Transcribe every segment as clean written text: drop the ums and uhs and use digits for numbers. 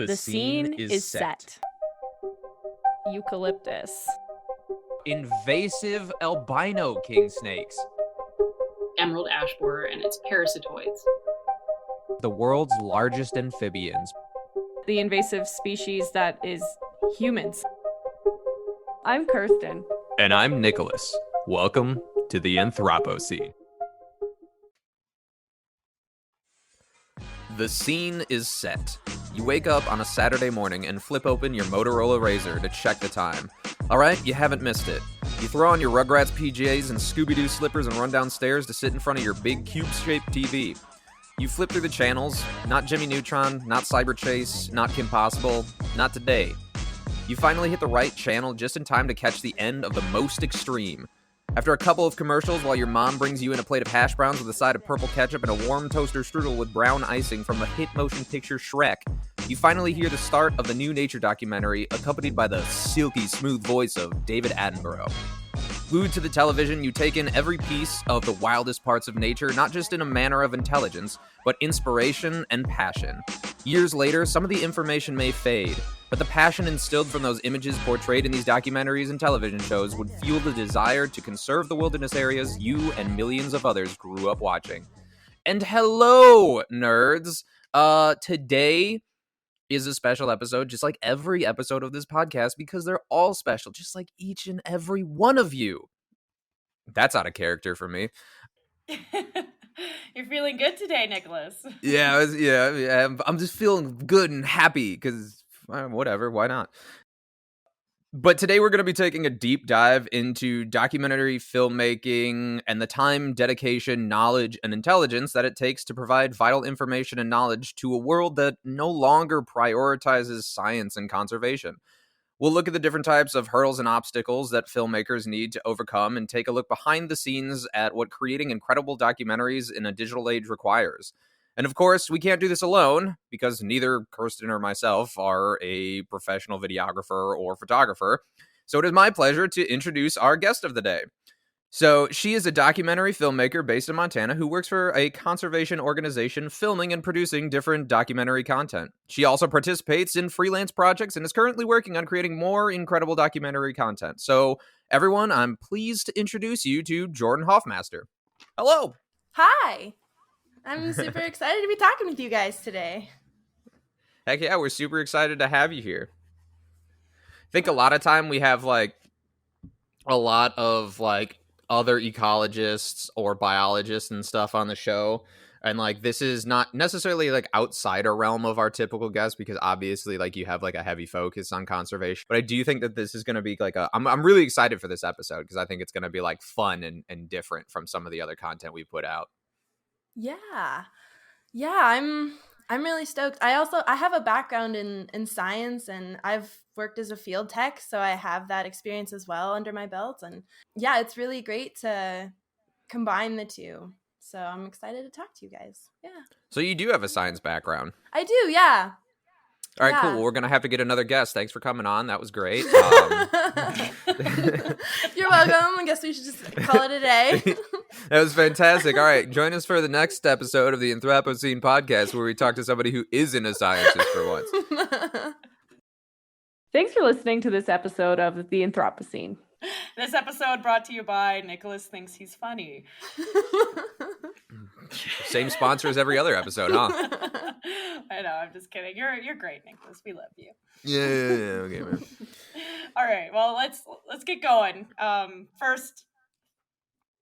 The scene is set. Eucalyptus. Invasive albino king snakes. Emerald ash borer and its parasitoids. The world's largest amphibians. The invasive species that is humans. I'm Kirsten. And I'm Nicholas. Welcome to the Anthropocene. The scene is set. You wake up on a Saturday morning and flip open your Motorola Razr to check the time. Alright, you haven't missed it. You throw on your Rugrats PJs and Scooby-Doo slippers and run downstairs to sit in front of your big cube-shaped TV. You flip through the channels, not Jimmy Neutron, not Cyber Chase, not Kim Possible, not today. You finally hit the right channel just in time to catch the end of the most extreme. After a couple of commercials while your mom brings you in a plate of hash browns with a side of purple ketchup and a warm toaster strudel with brown icing from the hit motion picture Shrek, you finally hear the start of the new nature documentary accompanied by the silky smooth voice of David Attenborough. Glued to the television, you take in every piece of the wildest parts of nature, not just in a manner of intelligence, but inspiration and passion. Years later, some of the information may fade, but the passion instilled from those images portrayed in these documentaries and television shows would fuel the desire to conserve the wilderness areas you and millions of others grew up watching. And hello, nerds! Today is a special episode, just like every episode of this podcast, because they're all special, just like each and every one of you. That's out of character for me. You're feeling good today, Nicholas. Yeah. I'm just feeling good and happy because whatever, why not? But today we're going to be taking a deep dive into documentary filmmaking and the time, dedication, knowledge, and intelligence that it takes to provide vital information and knowledge to a world that no longer prioritizes science and conservation. We'll look at the different types of hurdles and obstacles that filmmakers need to overcome and take a look behind the scenes at what creating incredible documentaries in a digital age requires. And of course, we can't do this alone because neither Kirsten or myself are a professional videographer or photographer. So it is my pleasure to introduce our guest of the day. So she is a documentary filmmaker based in Montana who works for a conservation organization filming and producing different documentary content. She also participates in freelance projects and is currently working on creating more incredible documentary content. So everyone, I'm pleased to introduce you to Jordan Hoffmaster. Hello. Hi. I'm super excited to be talking with you guys today. Heck yeah, we're super excited to have you here. I think a lot of time we have a lot of other ecologists or biologists and stuff on the show. And this is not necessarily outside a realm of our typical guests because obviously you have a heavy focus on conservation. But I do think that this is going to be I'm really excited for this episode because I think it's going to be fun and different from some of the other content we put out. Yeah, I'm really stoked. I have a background in science and I've worked as a field tech, so I have that experience as well under my belt. And yeah, it's really great to combine the two. So I'm excited to talk to you guys. Yeah. So you do have a science background. I do, yeah. All right, cool. Well, we're going to have to get another guest. Thanks for coming on. That was great. You're welcome. I guess we should just call it a day. That was fantastic. All right, join us for the next episode of the Anthropocene podcast where we talk to somebody who isn't a scientist for once. Thanks for listening to this episode of the Anthropocene. This episode brought to you by Nicholas Thinks He's Funny. Same sponsor as every other episode, huh? I know, I'm just kidding. You're great, Nicholas. We love you. Yeah, okay, man. All right, well, let's get going. First.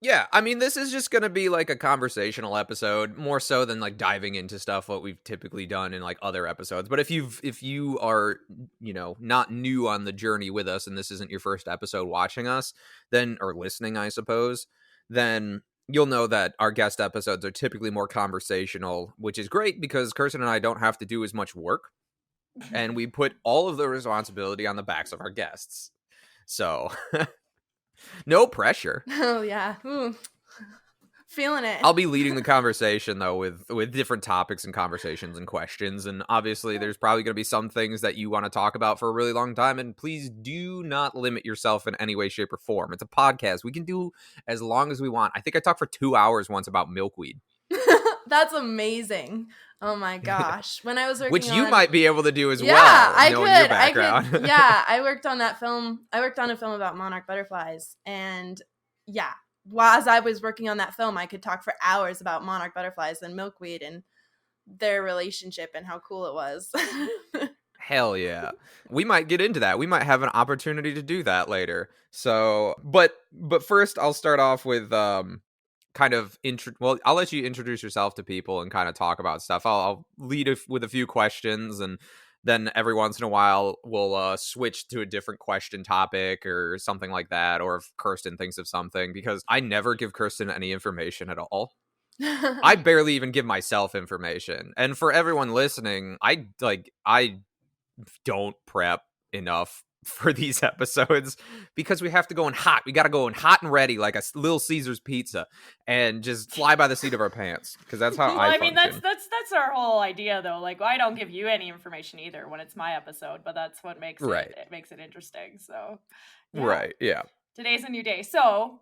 Yeah, I mean, this is just going to be a conversational episode, more so than diving into stuff what we've typically done in other episodes. But if you are, not new on the journey with us and this isn't your first episode watching us, or listening, I suppose, then you'll know that our guest episodes are typically more conversational, which is great because Kirsten and I don't have to do as much work and we put all of the responsibility on the backs of our guests. So no pressure. Oh, yeah. Ooh. Feeling it. I'll be leading the conversation, though, with different topics and conversations and questions. And obviously, there's probably going to be some things that you want to talk about for a really long time. And please do not limit yourself in any way, shape, or form. It's a podcast. We can do as long as we want. I think I talked for 2 hours once about milkweed. That's amazing. Oh my gosh. When I was working Which you on, might be able to do as yeah, well, I knowing your could. background. Yeah, I worked on that film. I worked on a film about monarch butterflies. And yeah, while as I was working on that film, I could talk for hours about monarch butterflies and milkweed and their relationship and how cool it was. Hell yeah. We might get into that. We might have an opportunity to do that later. So, but first I'll start off with kind of well, I'll let you introduce yourself to people and kind of talk about stuff. I'll lead with a few questions, and then every once in a while we'll switch to a different question topic or something like that, or if Kirsten thinks of something, because I never give Kirsten any information at all. I barely even give myself information. And for everyone listening, I don't prep enough for these episodes because we have to go in hot. We got to go in hot and ready like a Little Caesars pizza and just fly by the seat of our pants, because that's how Well, I I mean, function. that's our whole idea, though. Like, I don't give you any information either when it's my episode, but that's what makes Right. it makes it interesting. So, yeah. Right, yeah. Today's a new day. So,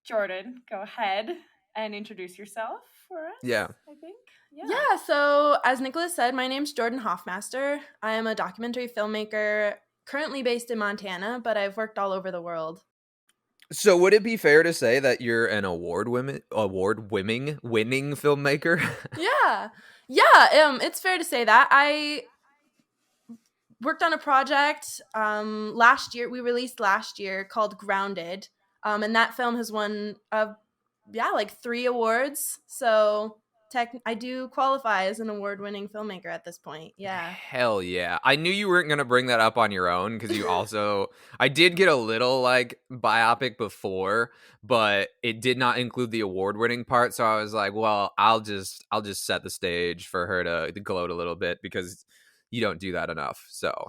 Jordan, go ahead and introduce yourself for us. Yeah. I think. Yeah, so as Nicholas said, my name's Jordan Hoffmaster. I am a documentary filmmaker currently based in Montana, but I've worked all over the world. So would it be fair to say that you're an award-winning filmmaker? Yeah. It's fair to say that. I worked on a project last year. We released last year called Grounded. And that film has won like 3 awards. So I do qualify as an award-winning filmmaker at this point. Yeah. Hell yeah. I knew you weren't going to bring that up on your own, because you also I did get a little like biopic before, but it did not include the award-winning part, so I was like, well, I'll just set the stage for her to gloat a little bit, because you don't do that enough. So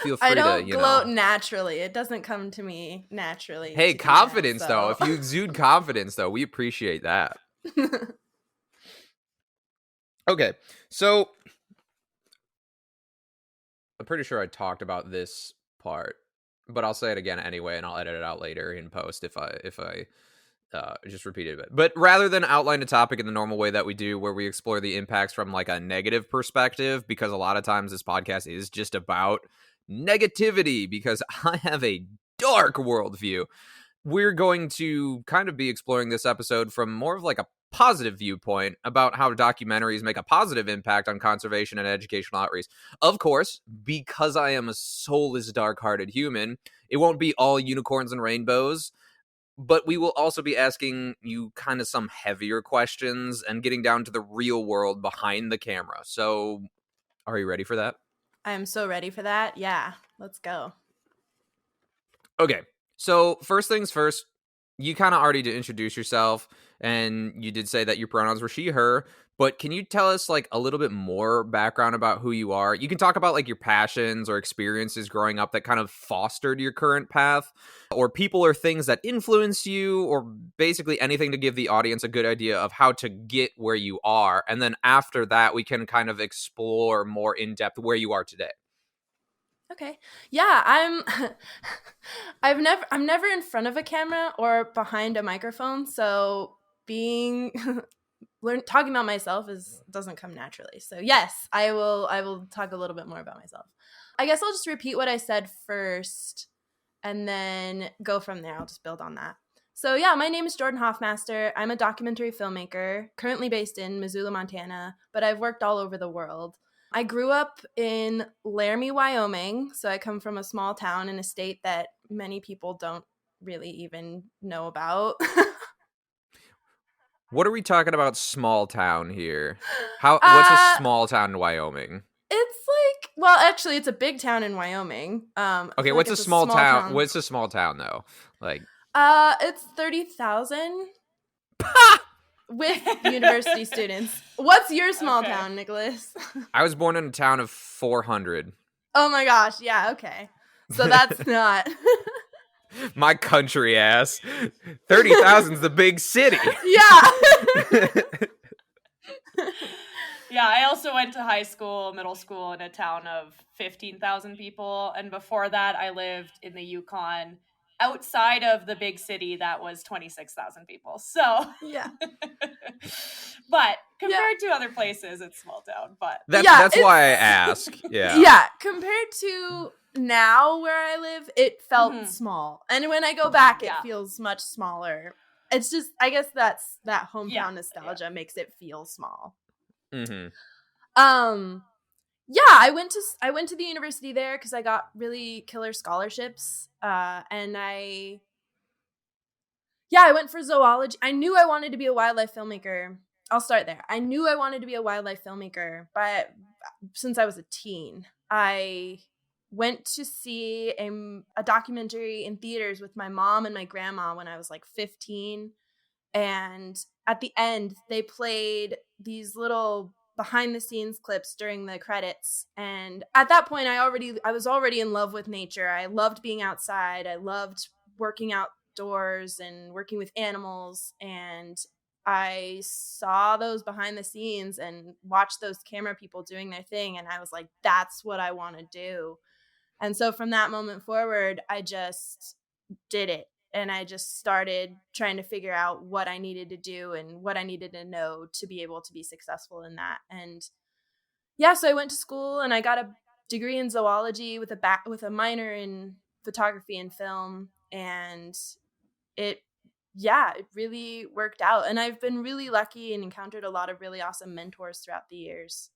feel free I don't to, gloat naturally. It doesn't come to me naturally. Hey, to do confidence that, though. so. If you exude confidence though, we appreciate that. Okay, so I'm pretty sure I talked about this part, but I'll say it again anyway, and I'll edit it out later in post if I just repeat it a bit. But rather than outline a topic in the normal way that we do, where we explore the impacts from like a negative perspective, because a lot of times this podcast is just about negativity, because I have a dark worldview, we're going to kind of be exploring this episode from more of like a positive viewpoint about how documentaries make a positive impact on conservation and educational outreach. Of course, because I am a soulless, dark-hearted human, it won't be all unicorns and rainbows, but we will also be asking you kind of some heavier questions and getting down to the real world behind the camera. So, are you ready for that? I am so ready for that. Yeah, let's go. Okay, so first things first, you kind of already did introduce yourself, and you did say that your pronouns were she, her, but can you tell us like a little bit more background about who you are? You can talk about like your passions or experiences growing up that kind of fostered your current path, or people or things that influence you, or basically anything to give the audience a good idea of how to get where you are. And then after that, we can kind of explore more in depth where you are today. Okay. Yeah, I'm never in front of a camera or behind a microphone, so talking about myself doesn't come naturally. So yes, I will talk a little bit more about myself. I guess I'll just repeat what I said first and then go from there. I'll just build on that. So yeah, my name is Jordan Hoffmaster. I'm a documentary filmmaker, currently based in Missoula, Montana, but I've worked all over the world. I grew up in Laramie, Wyoming, so I come from a small town in a state that many people don't really even know about. What are we talking about small town here? What's a small town in Wyoming? It's like, well, actually, it's a big town in Wyoming. Okay, what's a small town? What's a small town though? Like, it's 30,000 with university students. What's your small town, Nicholas? I was born in a town of 400. Oh my gosh, yeah, okay. So that's not... My country ass. 30,000's the big city. Yeah. Yeah, I also went to high school, middle school in a town of 15,000 people. And before that, I lived in the Yukon outside of the big city that was 26,000 people. So Yeah. but compared to other places, it's small town. But That's why I ask. Yeah. Yeah, compared to now where I live, it felt small. And when I go back, it feels much smaller. It's just, I guess that's that hometown nostalgia makes it feel small. Mm-hmm. Yeah, I went to the university there because I got really killer scholarships. And I went for zoology. I knew I wanted to be a wildlife filmmaker. I'll start there. I knew I wanted to be a wildlife filmmaker, but since I was a teen, I went to see a documentary in theaters with my mom and my grandma when I was like 15. And at the end, they played these little behind the scenes clips during the credits. And at that point, I was already in love with nature. I loved being outside. I loved working outdoors and working with animals. And I saw those behind the scenes and watched those camera people doing their thing. And I was like, that's what I want to do. And so from that moment forward, I just did it. And I just started trying to figure out what I needed to do and what I needed to know to be able to be successful in that. And yeah, so I went to school and I got a degree in zoology with a minor in photography and film. And it really worked out. And I've been really lucky and encountered a lot of really awesome mentors throughout the years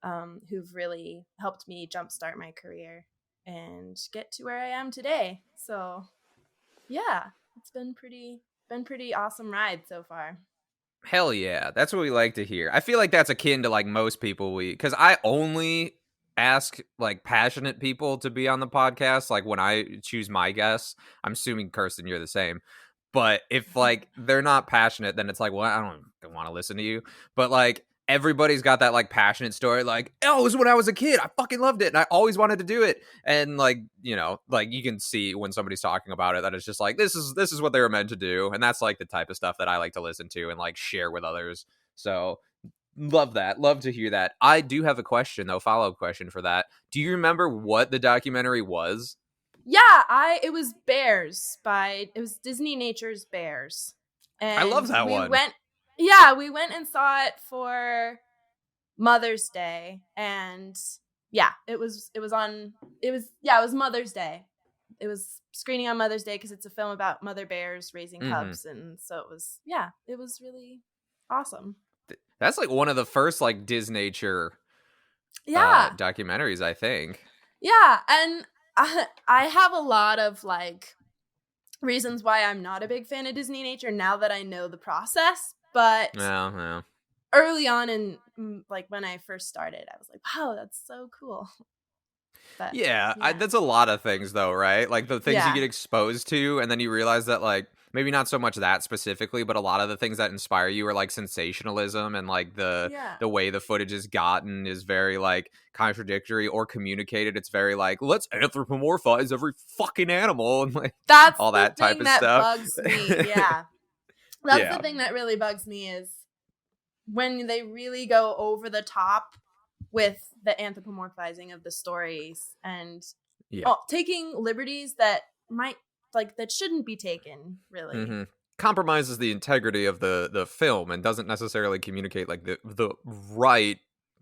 who've really helped me jumpstart my career and get to where I am today. So yeah, it's been pretty awesome ride so far. Hell yeah, that's what we like to hear. I feel like that's akin to like most people because I only ask like passionate people to be on the podcast. Like when I choose my guests, I'm assuming Kirsten, you're the same. But if like they're not passionate, then it's like, well, I don't want to listen to you. But like everybody's got that like passionate story, like, oh, it was when I was a kid. I fucking loved it and I always wanted to do it. And like, you know, like you can see when somebody's talking about it that it's just like this is what they were meant to do. And that's like the type of stuff that I like to listen to and like share with others. So love that. Love to hear that. I do have a question though, follow-up question for that. Do you remember what the documentary was? Yeah, it was Disney Nature's Bears. And I love that one. We went and saw it for Mother's Day, and it was Mother's Day. It was screening on Mother's Day because it's a film about mother bears raising cubs, and so it was really awesome. That's like one of the first like Disnature documentaries, I think. Yeah, and I have a lot of like reasons why I'm not a big fan of Disney Nature now that I know the process. But early on in like when I first started, I was like, wow, that's so cool. But, that's a lot of things though, right? Like the things you get exposed to and then you realize that like maybe not so much that specifically, but a lot of the things that inspire you are like sensationalism and like the way the footage is gotten is very like contradictory or communicated. It's very like, let's anthropomorphize every fucking animal and like that's all that type of stuff. Bugs me. Yeah. That's the thing that really bugs me is when they really go over the top with the anthropomorphizing of the stories and taking liberties that that shouldn't be taken, really. Mm-hmm. Compromises the integrity of the film and doesn't necessarily communicate like the right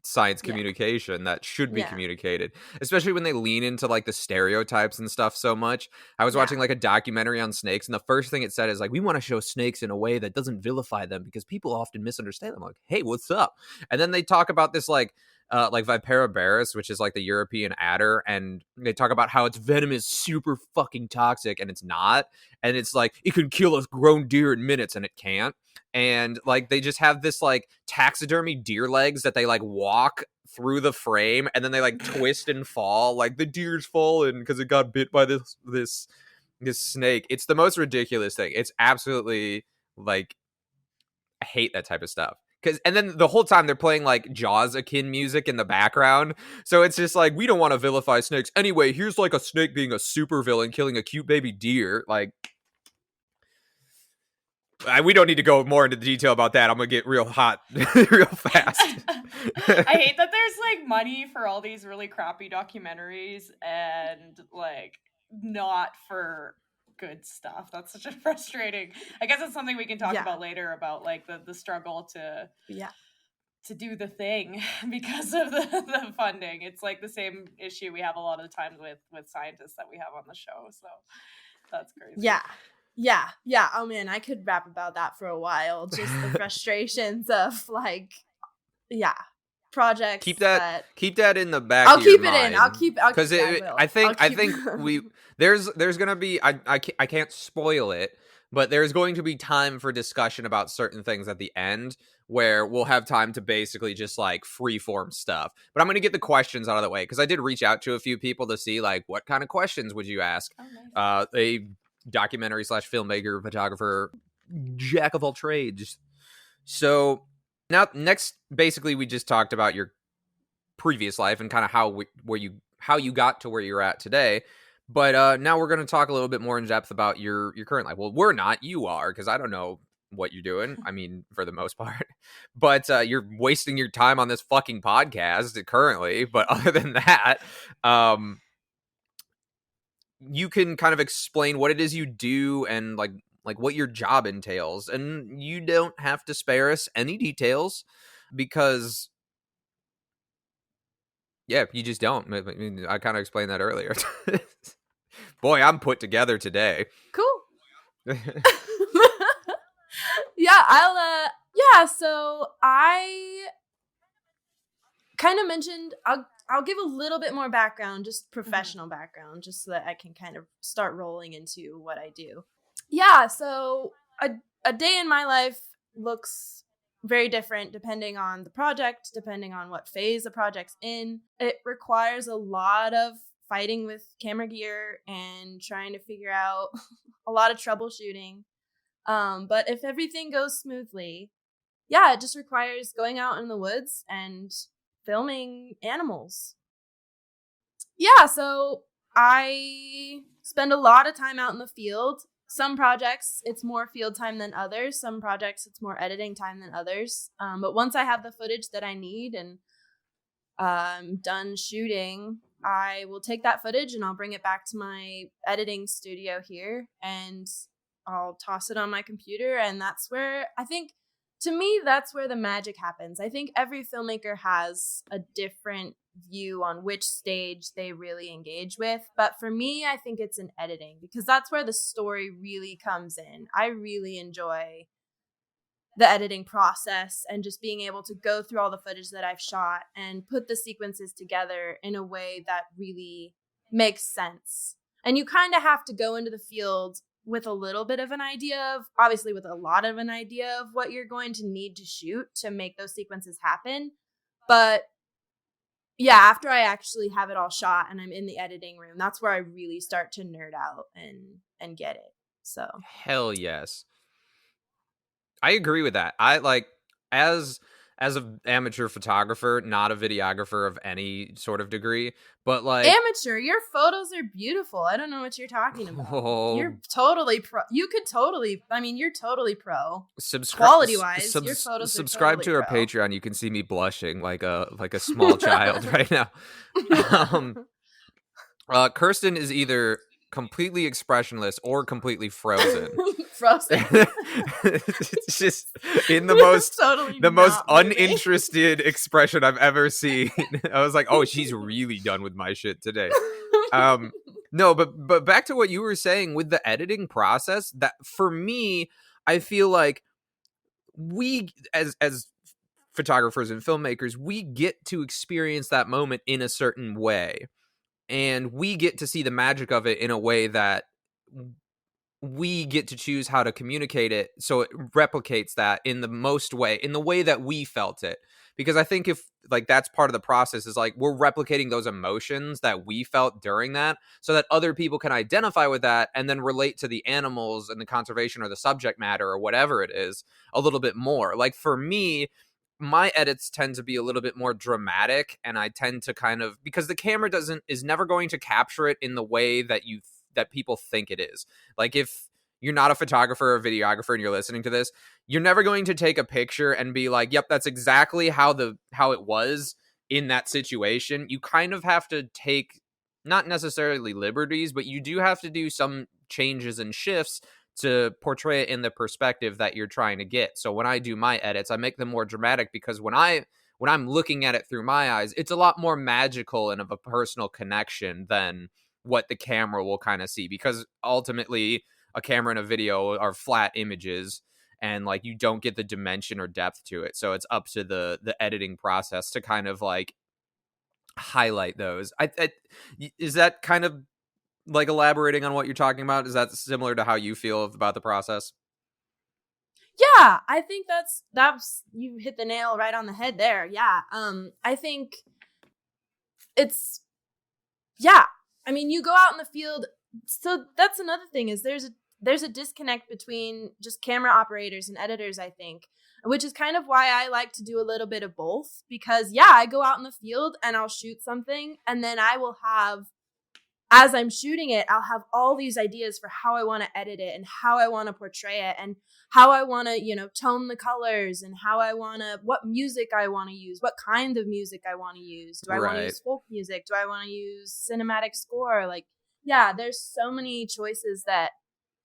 science communication that should be communicated, especially when they lean into like the stereotypes and stuff so much. I was watching like a documentary on snakes and the first thing it said is like, we want to show snakes in a way that doesn't vilify them because people often misunderstand them. I'm like, hey, what's up? And then they talk about this like Vipera, which is like the European adder, and they talk about how its venom is super fucking toxic, and it's not. And it's like, it can kill a grown deer in minutes, and it can't. And like they just have this like taxidermy deer legs that they like walk through the frame, and then they like twist and fall. Like the deer's fallen because it got bit by this snake. It's the most ridiculous thing. It's absolutely like, I hate that type of stuff. And then the whole time they're playing like Jaws-akin music in the background. So it's just like, we don't want to vilify snakes. Anyway, here's like a snake being a supervillain killing a cute baby deer. Like, we don't need to go more into detail about that. I'm going to get real hot real fast. I hate that there's like money for all these really crappy documentaries and like not for good stuff. That's such a frustrating. I guess it's something we can talk Yeah. about later about like the struggle to Yeah. do the thing because of the funding. It's like the same issue we have a lot of the times with scientists that we have on the show. So that's crazy. Yeah. Oh man, I could rap about that for a while. Just the frustrations of like, projects. Keep that in the back. I'll of your keep it in. mind. I'll keep. Because I think there's gonna be I can't spoil it, but there's going to be time for discussion about certain things at the end where we'll have time to basically just like freeform stuff. But I'm gonna get the questions out of the way because I did reach out to a few people to see like what kind of questions would you ask a documentary / filmmaker, photographer, jack of all trades. So now next, basically, we just talked about your previous life and kind of how you got to where you're at today. But now we're going to talk a little bit more in depth about your current life. Well, we're not, you are, because I don't know what you're doing. I mean, for the most part, but you're wasting your time on this fucking podcast currently. But other than that, you can kind of explain what it is you do and like what your job entails. And you don't have to spare us any details because you just don't. I mean, I kind of explained that earlier. Boy, I'm put together today. Cool. So I kind of mentioned I'll give a little bit more background, just professional background, just so that I can kind of start rolling into what I do. Yeah, so a day in my life looks very different depending on the project, depending on what phase the project's in. It requires a lot of fighting with camera gear and trying to figure out a lot of troubleshooting. But if everything goes smoothly, it just requires going out in the woods and filming animals. So I spend a lot of time out in the field. Some projects, it's more field time than others. Some projects, it's more editing time than others. But once I have the footage that I need and done shooting, I will take that footage and I'll bring it back to my editing studio here and I'll toss it on my computer. And that's where to me, that's where the magic happens. I think every filmmaker has a different view on which stage they really engage with. But for me, I think it's in editing because that's where the story really comes in. I really enjoy the editing process and just being able to go through all the footage that I've shot and put the sequences together in a way that really makes sense. And you kind of have to go into the field with a little bit of an idea of, obviously with a lot of an idea of what you're going to need to shoot to make those sequences happen. But after I actually have it all shot and I'm in the editing room, that's where I really start to nerd out and get it. So hell yes. I agree with that. I like as an amateur photographer, not a videographer of any sort of degree, but like amateur, your photos are beautiful. I don't know what you're talking about. Oh. You're totally pro. You're totally pro. Quality wise, your photos subscribe are to totally our pro. Patreon. You can see me blushing like a small child right now. Kirsten is either completely expressionless or completely frozen. It's just in the most most uninterested expression I've ever seen. I was like, oh, she's really done with my shit today. No, but back to what you were saying with the editing process, that for me, I feel like we as photographers and filmmakers, we get to experience that moment in a certain way. And we get to see the magic of it in a way that we get to choose how to communicate it so it replicates that in the way that we felt it. Because I think if like that's part of the process is like we're replicating those emotions that we felt during that so that other people can identify with that and then relate to the animals and the conservation or the subject matter or whatever it is a little bit more. Like for me, my edits tend to be a little bit more dramatic, and I tend to kind of, because the camera is never going to capture it in the way that that people think it is. Like if you're not a photographer or videographer and you're listening to this, you're never going to take a picture and be like, yep, that's exactly how it was in that situation. You kind of have to take not necessarily liberties, but you do have to do some changes and shifts to portray it in the perspective that you're trying to get. So when I do my edits, I make them more dramatic, because when I'm looking at it through my eyes, it's a lot more magical and of a personal connection than what the camera will kind of see, because ultimately a camera and a video are flat images, and like you don't get the dimension or depth to it. So it's up to the editing process to kind of like highlight those. Is that kind of like elaborating on what you're talking about? Is that similar to how you feel about the process? Yeah, I think that's you hit the nail right on the head there. Yeah. I think it's yeah. I mean, you go out in the field, so that's another thing, is there's a disconnect between just camera operators and editors, I think, which is kind of why I like to do a little bit of both, because yeah, I go out in the field and I'll shoot something, and then I will have, as I'm shooting it, I'll have all these ideas for how I want to edit it and how I want to portray it and how I want to, tone the colors, and what music I want to use, what kind of music I want to use. Do I want to Right. use folk music? Do I want to use cinematic score? Like, yeah, there's so many choices that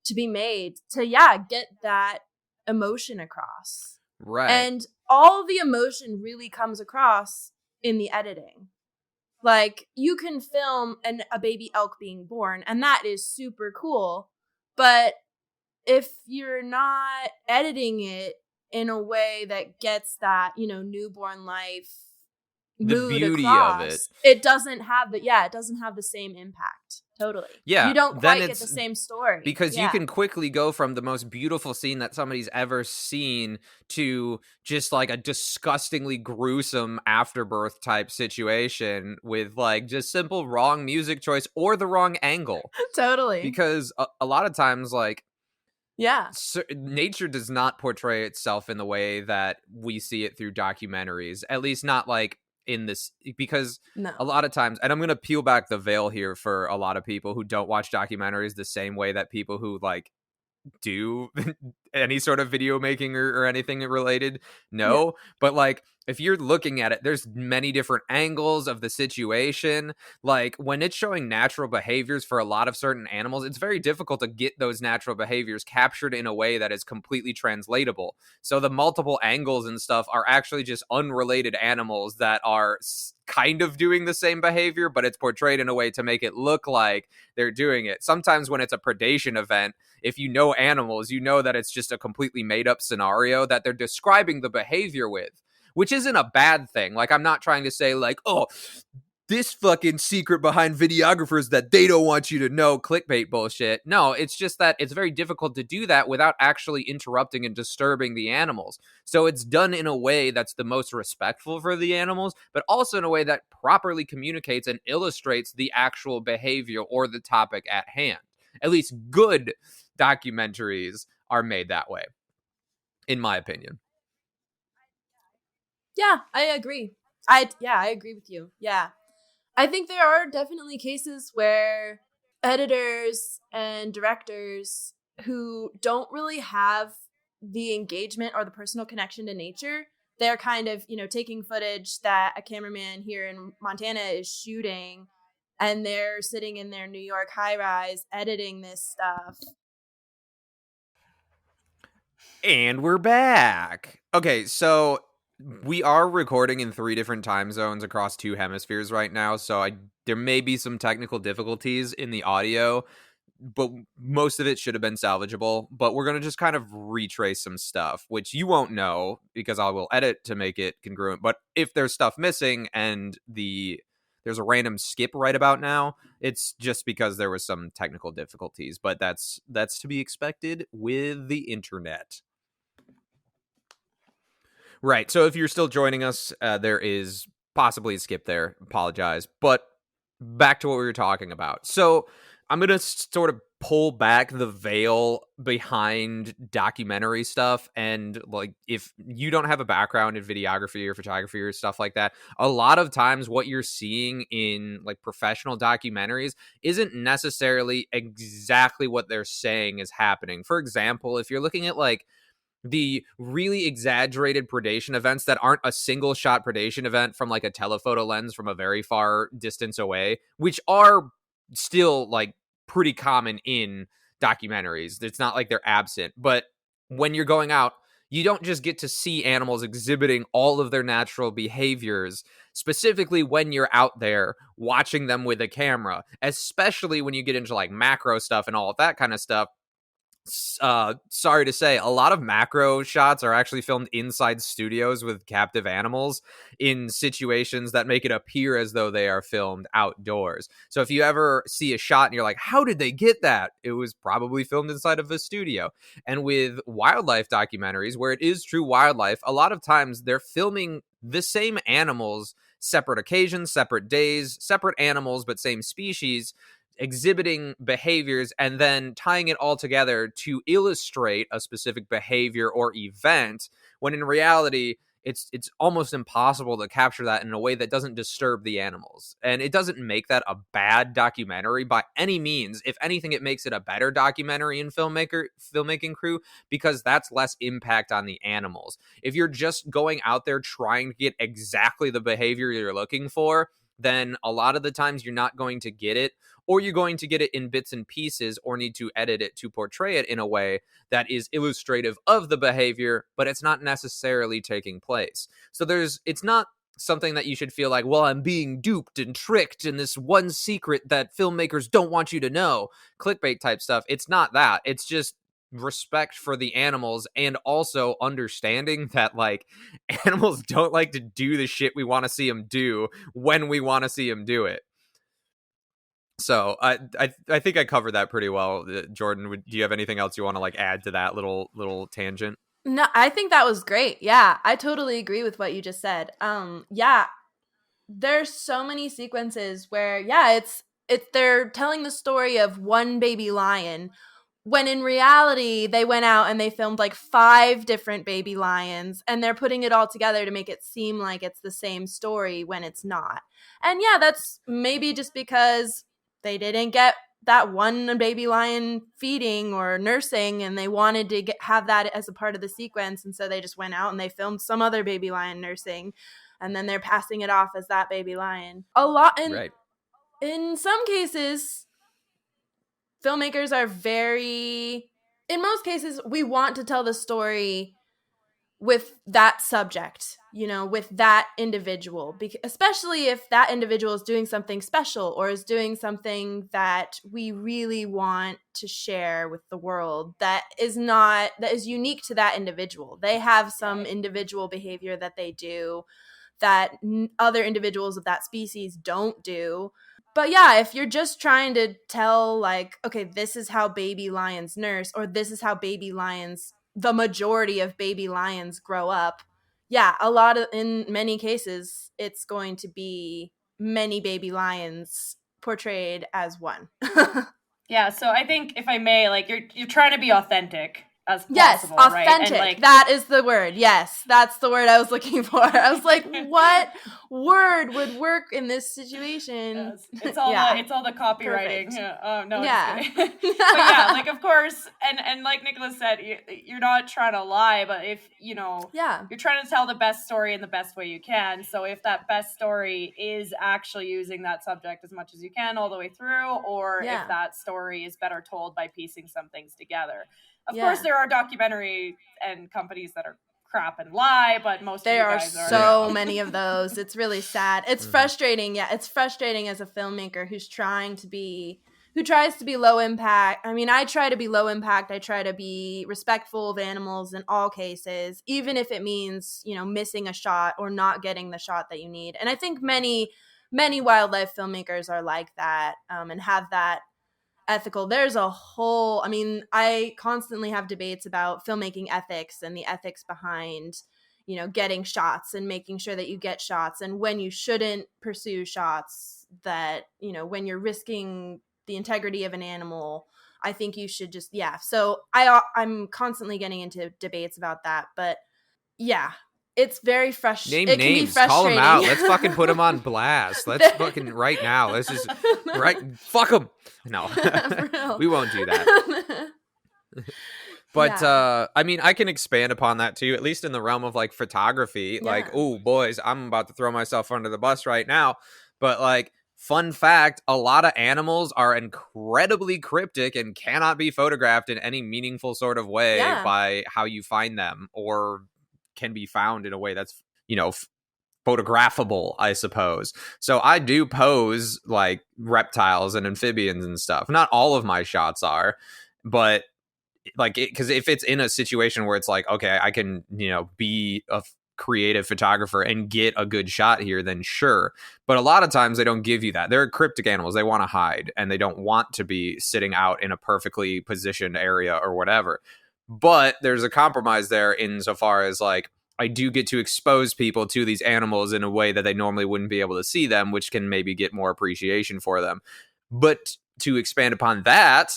to be made to, get that emotion across. Right. And all the emotion really comes across in the editing. Like, you can film a baby elk being born, and that is super cool. But if you're not editing it in a way that gets that, newborn life The mood beauty across, of it. it doesn't have the same impact. Totally. Yeah, You don't then quite get it's- the same story. Because you Yeah. can quickly go from the most beautiful scene that somebody's ever seen to just like a disgustingly gruesome afterbirth type situation with like just simple wrong music choice or the wrong angle. Totally. Because a lot of times, like, Yeah. nature does not portray itself in the way that we see it through documentaries, at least not like in this, because No. a lot of times, and I'm going to peel back the veil here for a lot of people who don't watch documentaries the same way that people who like do any sort of video making or anything related. No, but like if you're looking at it, there's many different angles of the situation. Like when it's showing natural behaviors for a lot of certain animals, it's very difficult to get those natural behaviors captured in a way that is completely translatable. So the multiple angles and stuff are actually just unrelated animals that are kind of doing the same behavior, but it's portrayed in a way to make it look like they're doing it. Sometimes when it's a predation event, if you know animals, you know that it's just a completely made up scenario that they're describing the behavior with, which isn't a bad thing. Like, I'm not trying to say like, oh, this fucking secret behind videographers that they don't want you to know, clickbait bullshit. No, it's just that it's very difficult to do that without actually interrupting and disturbing the animals. So it's done in a way that's the most respectful for the animals, but also in a way that properly communicates and illustrates the actual behavior or the topic at hand. At least good documentaries are made that way, in my opinion. Yeah, I agree. I agree with you. Yeah. I think there are definitely cases where editors and directors who don't really have the engagement or the personal connection to nature, they're kind of, taking footage that a cameraman here in Montana is shooting, and they're sitting in their New York high-rise editing this stuff. And we're back. Okay, so we are recording in 3 different time zones across 2 hemispheres right now, so there may be some technical difficulties in the audio, but most of it should have been salvageable. But we're going to just kind of retrace some stuff, which you won't know because I will edit to make it congruent. But if there's stuff missing and there's a random skip right about now, it's just because there was some technical difficulties. But that's to be expected with the internet. Right. So if you're still joining us, there is possibly a skip there. Apologize. But back to what we were talking about. So I'm going to sort of pull back the veil behind documentary stuff. And like, if you don't have a background in videography or photography or stuff like that, a lot of times what you're seeing in like professional documentaries isn't necessarily exactly what they're saying is happening. For example, if you're looking at like the really exaggerated predation events that aren't a single shot predation event from like a telephoto lens from a very far distance away, which are still like pretty common in documentaries. It's not like they're absent, but when you're going out, you don't just get to see animals exhibiting all of their natural behaviors, specifically when you're out there watching them with a camera, especially when you get into like macro stuff and all of that kind of stuff. Sorry to say, a lot of macro shots are actually filmed inside studios with captive animals in situations that make it appear as though they are filmed outdoors. So if you ever see a shot and you're like, how did they get that? It was probably filmed inside of a studio. And with wildlife documentaries, where it is true wildlife, a lot of times they're filming the same animals, separate occasions, separate days, separate animals, but same species, exhibiting behaviors and then tying it all together to illustrate a specific behavior or event, when in reality it's almost impossible to capture that in a way that doesn't disturb the animals. And it doesn't make that a bad documentary by any means. If anything, it makes it a better documentary and filmmaking crew, because that's less impact on the animals. If you're just going out there trying to get exactly the behavior you're looking for, then a lot of the times you're not going to get it, or you're going to get it in bits and pieces, or need to edit it to portray it in a way that is illustrative of the behavior, but it's not necessarily taking place. So it's not something that you should feel like, well, I'm being duped and tricked in this one secret that filmmakers don't want you to know, clickbait type stuff. It's not that. It's just respect for the animals, and also understanding that like animals don't like to do the shit we want to see them do when we want to see them do it. So I think I covered that pretty well. Jordan, do you have anything else you want to like add to that little tangent? No, I think that was great. Yeah, I totally agree with what you just said. Yeah, there's so many sequences where, yeah, it's they're telling the story of one baby lion, when in reality they went out and they filmed like 5 different baby lions, and they're putting it all together to make it seem like it's the same story when it's not. And yeah, that's maybe just because they didn't get that one baby lion feeding or nursing, and they wanted to have that as a part of the sequence, and so they just went out and they filmed some other baby lion nursing, and then they're passing it off as that baby lion. Right. In some cases, filmmakers are in most cases, we want to tell the story with that subject, with that individual, especially if that individual is doing something special or is doing something that we really want to share with the world that is unique to that individual. They have some individual behavior that they do that other individuals of that species don't do. But yeah, if you're just trying to tell like, okay, this is how baby lions nurse, or this is how the majority of baby lions grow up. Yeah, in many cases, it's going to be many baby lions portrayed as one. Yeah, so I think, if I may, like you're trying to be authentic as possible, yes, authentic. Right? And like, that is the word. Yes, that's the word I was looking for. I was like, what word would work in this situation? Yes. It's all the copywriting. Yeah. No, yeah. Just kidding. But yeah, like of course, and like Nicholas said, you're not trying to lie, but if you're trying to tell the best story in the best way you can. So if that best story is actually using that subject as much as you can all the way through, or if that story is better told by piecing some things together. Of course, there are documentary and companies that are crap and lie, but most of you guys are. There are so many of those. It's really sad. It's frustrating. Yeah, it's frustrating as a filmmaker who tries to be low impact. I mean, I try to be low impact. I try to be respectful of animals in all cases, even if it means, missing a shot or not getting the shot that you need. And I think many wildlife filmmakers are like that, and have that ethical. There's I constantly have debates about filmmaking ethics and the ethics behind, getting shots and making sure that you get shots, and when you shouldn't pursue shots, that, when you're risking the integrity of an animal, I think you should just, So I'm constantly getting into debates about that, but yeah. It's very frustrating. Name names. Call them out. Let's fucking put them on blast. Let's fucking right now. Let's just fuck them. No, we won't do that. But I mean, I can expand upon that too, at least in the realm of like photography. Like, oh boys, I'm about to throw myself under the bus right now. But like, fun fact, a lot of animals are incredibly cryptic and cannot be photographed in any meaningful sort of way by how you find them, or can be found in a way that's, photographable, I suppose. So I do pose like reptiles and amphibians and stuff. Not all of my shots are, but like, because if it's in a situation where it's like, okay, I can, be a creative photographer and get a good shot here, then sure. But a lot of times they don't give you that. They're cryptic animals. They want to hide and they don't want to be sitting out in a perfectly positioned area or whatever. But there's a compromise there insofar as like, I do get to expose people to these animals in a way that they normally wouldn't be able to see them, which can maybe get more appreciation for them. But to expand upon that,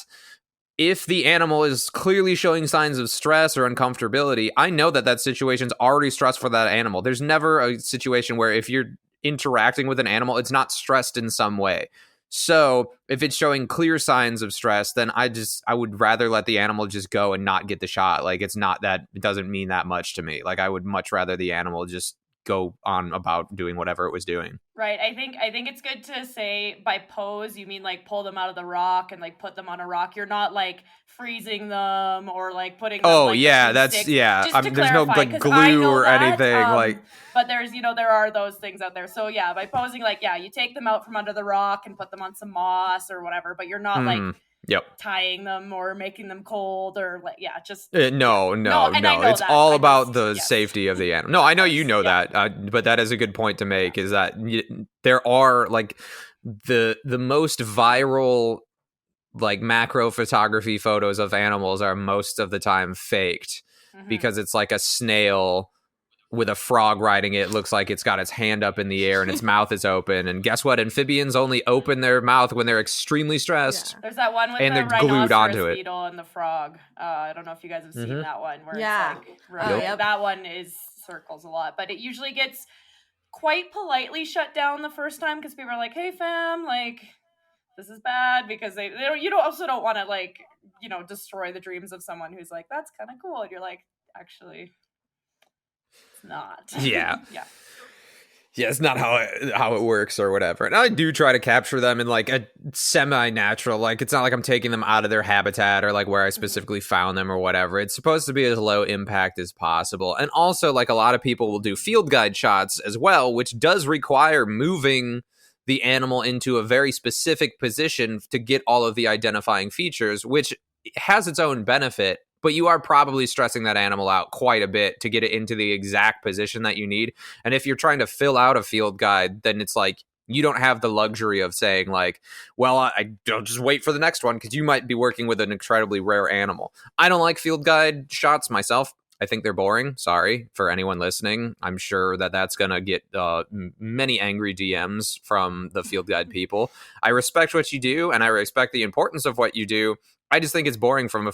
if the animal is clearly showing signs of stress or uncomfortability, I know that situation's already stressful for that animal. There's never a situation where if you're interacting with an animal, it's not stressed in some way. So if it's showing clear signs of stress, then I would rather let the animal just go and not get the shot. Like, it doesn't mean that much to me. Like, I would much rather the animal just go on about doing whatever it was doing. Right. I think it's good to say by pose, you mean like pull them out of the rock and like put them on a rock. You're not like freezing them or like putting them, that's sticks. There's no like glue or anything but there's there are those things out there. So yeah, by posing, like, you take them out from under the rock and put them on some moss or whatever, but you're not like tying them or making them cold or like just no. It's all about the safety of the animal. No, I know you know that, but that is a good point to make. Is that there are like the most viral like macro photography photos of animals are most of the time faked because it's like a snail with a frog riding it. Looks like it's got its hand up in the air and its mouth is open. And guess what? Amphibians only open their mouth when they're extremely stressed. Yeah. There's that one with and the they're glued onto it. beetle and the frog. I don't know if you guys have seen that one. Where it's like, yep. That one is circles a lot, but it usually gets quite politely shut down the first time because people are like, "Hey, fam, like, this is bad," because they don't. You don't want to like destroy the dreams of someone who's like, "That's kind of cool," and you're like, actually. Not. Yeah. Yeah, it's not how it works or whatever. And I do try to capture them in like a semi-natural, like it's not like I'm taking them out of their habitat or like where I specifically found them or whatever. It's supposed to be as low impact as possible. And also, like, a lot of people will do field guide shots as well, which does require moving the animal into a very specific position to get all of the identifying features, which has its own benefit. But you are probably stressing that animal out quite a bit to get it into the exact position that you need. And if you're trying to fill out a field guide, then it's like you don't have the luxury of saying like, well, I don't just wait for the next one, because you might be working with an incredibly rare animal. I don't like field guide shots myself. I think they're boring. Sorry for anyone listening. I'm sure that's going to get many angry DMs from the field guide people. I respect what you do, and I respect the importance of what you do. I just think it's boring from a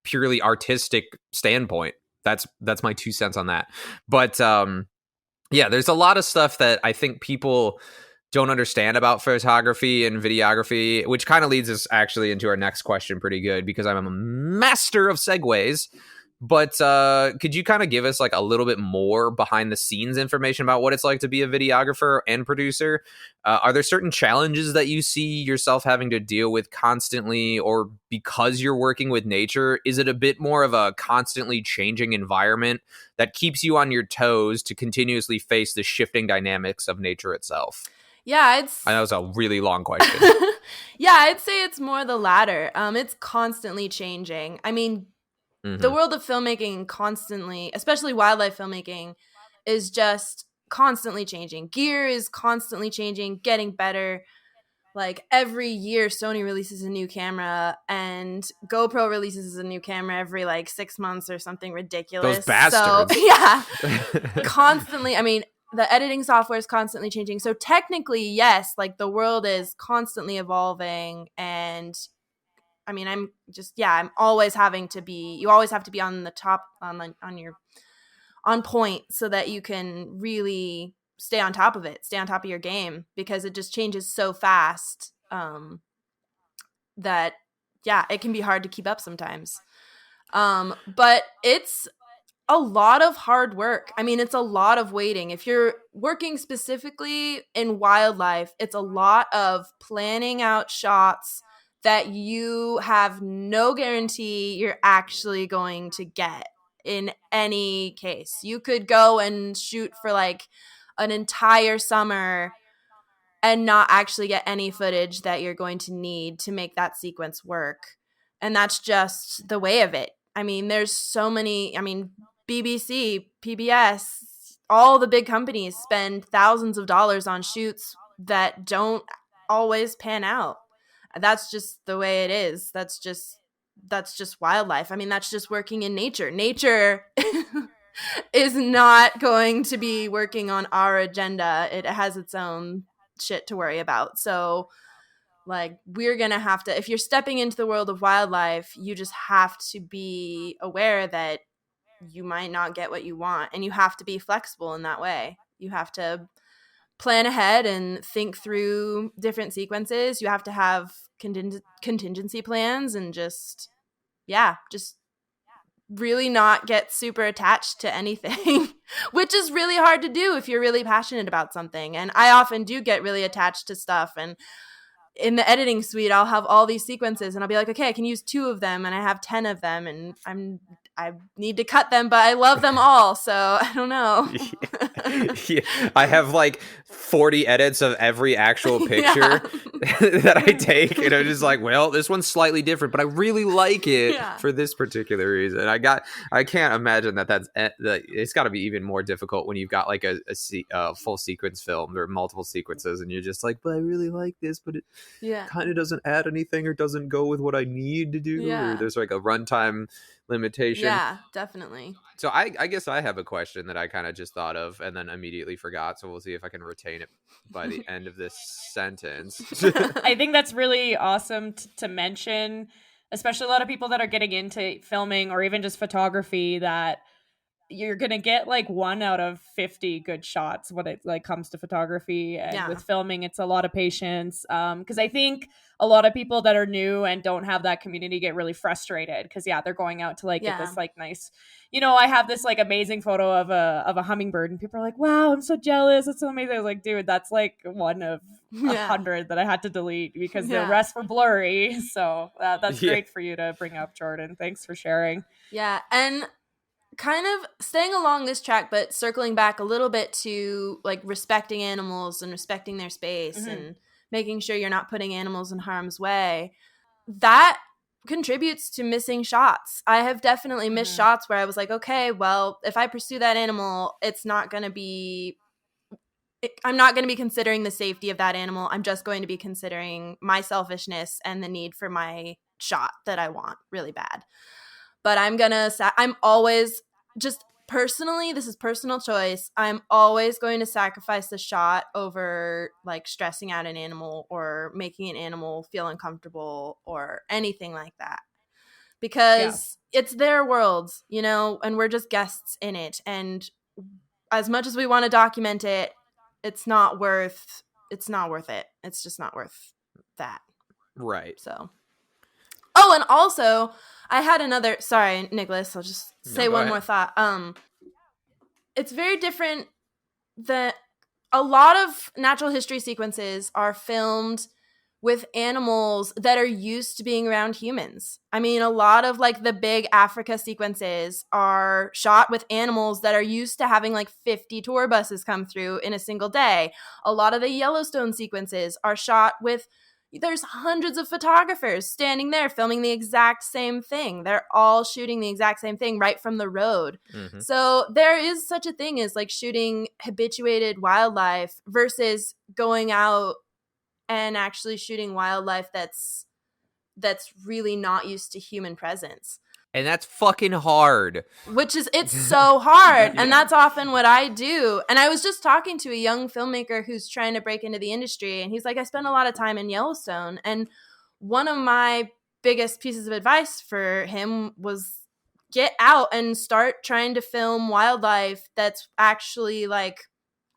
purely artistic standpoint. That's my 2 cents on that. But there's a lot of stuff that I think people don't understand about photography and videography, which kind of leads us actually into our next question pretty good, because I'm a master of segues. But could you kind of give us like a little bit more behind the scenes information about what it's like to be a videographer and producer? Are there certain challenges that you see yourself having to deal with constantly, or because you're working with nature, is it a bit more of a constantly changing environment that keeps you on your toes to continuously face the shifting dynamics of nature itself? Yeah, I know it's a really long question. Yeah, I'd say it's more the latter. It's constantly changing. I mean, the world of filmmaking constantly, especially wildlife filmmaking, is just constantly changing. Gear is constantly changing, getting better. Like every year, Sony releases a new camera, and GoPro releases a new camera every like 6 months or something ridiculous. Those bastards. So, yeah, constantly. I mean, the editing software is constantly changing. So technically, yes, like the world is constantly evolving, and I mean, I'm always you always have to be on the top, on point, so that you can really stay on top of it, stay on top of your game, because it just changes so fast that it can be hard to keep up sometimes. But it's a lot of hard work. I mean, it's a lot of waiting. If you're working specifically in wildlife, it's a lot of planning out shots that you have no guarantee you're actually going to get in any case. You could go and shoot for like an entire summer and not actually get any footage that you're going to need to make that sequence work. And that's just the way of it. I mean, there's so many, BBC, PBS, all the big companies spend thousands of dollars on shoots that don't always pan out. That's just the way it is. That's just wildlife. I mean, that's just working in nature. Nature is not going to be working on our agenda. It has its own shit to worry about. So like, we're going to have to, if you're stepping into the world of wildlife, you just have to be aware that you might not get what you want, and you have to be flexible in that way. You have to plan ahead and think through different sequences. You have to have contingency plans and just really not get super attached to anything, which is really hard to do if you're really passionate about something. And I often do get really attached to stuff, and in the editing suite, I'll have all these sequences and I'll be like, okay, I can use 2 of them and I have 10 of them and I need to cut them, but I love them all. So I don't know. Yeah. I have like 40 edits of every actual picture that I take. And I'm just like, well, this one's slightly different, but I really like it for this particular reason. I can't imagine that's it's got to be even more difficult when you've got like a full sequence filmed or multiple sequences. And you're just like, but I really like this, but it kind of doesn't add anything or doesn't go with what I need to do. Or there's like a runtime limitation. Yeah, definitely. So I guess I have a question that I kind of just thought of and then immediately forgot. So we'll see if I can retain it by the end of this sentence. I think that's really awesome to mention, especially a lot of people that are getting into filming or even just photography, that you're going to get like 1 out of 50 good shots when it like comes to photography. And with filming, it's a lot of patience. Because I think a lot of people that are new and don't have that community get really frustrated because they're going out to like get this like nice, I have this like amazing photo of a hummingbird and people are like, wow, I'm so jealous. It's so amazing. I was like, dude, that's like 1 of 100 that I had to delete because the rest were blurry. So that's great for you to bring up, Jordan. Thanks for sharing. Yeah. And kind of staying along this track, but circling back a little bit to like respecting animals and respecting their space and making sure you're not putting animals in harm's way, that contributes to missing shots. I have definitely missed shots where I was like, okay, well, if I pursue that animal, I'm not going to be considering the safety of that animal. I'm just going to be considering my selfishness and the need for my shot that I want really bad. But I'm always, just personally, this is personal choice, I'm always going to sacrifice the shot over like stressing out an animal or making an animal feel uncomfortable or anything like that. Because it's their world, and we're just guests in it. And as much as we want to document it, it's not worth it. It's just not worth that. Right. So. Oh, and also, I had another. Sorry, Nicholas. I'll just say one more thought. It's very different that a lot of natural history sequences are filmed with animals that are used to being around humans. I mean, a lot of like the big Africa sequences are shot with animals that are used to having like 50 tour buses come through in a single day. A lot of the Yellowstone sequences are shot with. There's hundreds of photographers standing there filming the exact same thing. They're all shooting the exact same thing right from the road. Mm-hmm. So there is such a thing as like shooting habituated wildlife versus going out and actually shooting wildlife that's really not used to human presence. And that's fucking hard. It's so hard. And that's often what I do. And I was just talking to a young filmmaker who's trying to break into the industry. And he's like, I spent a lot of time in Yellowstone. And one of my biggest pieces of advice for him was get out and start trying to film wildlife that's actually like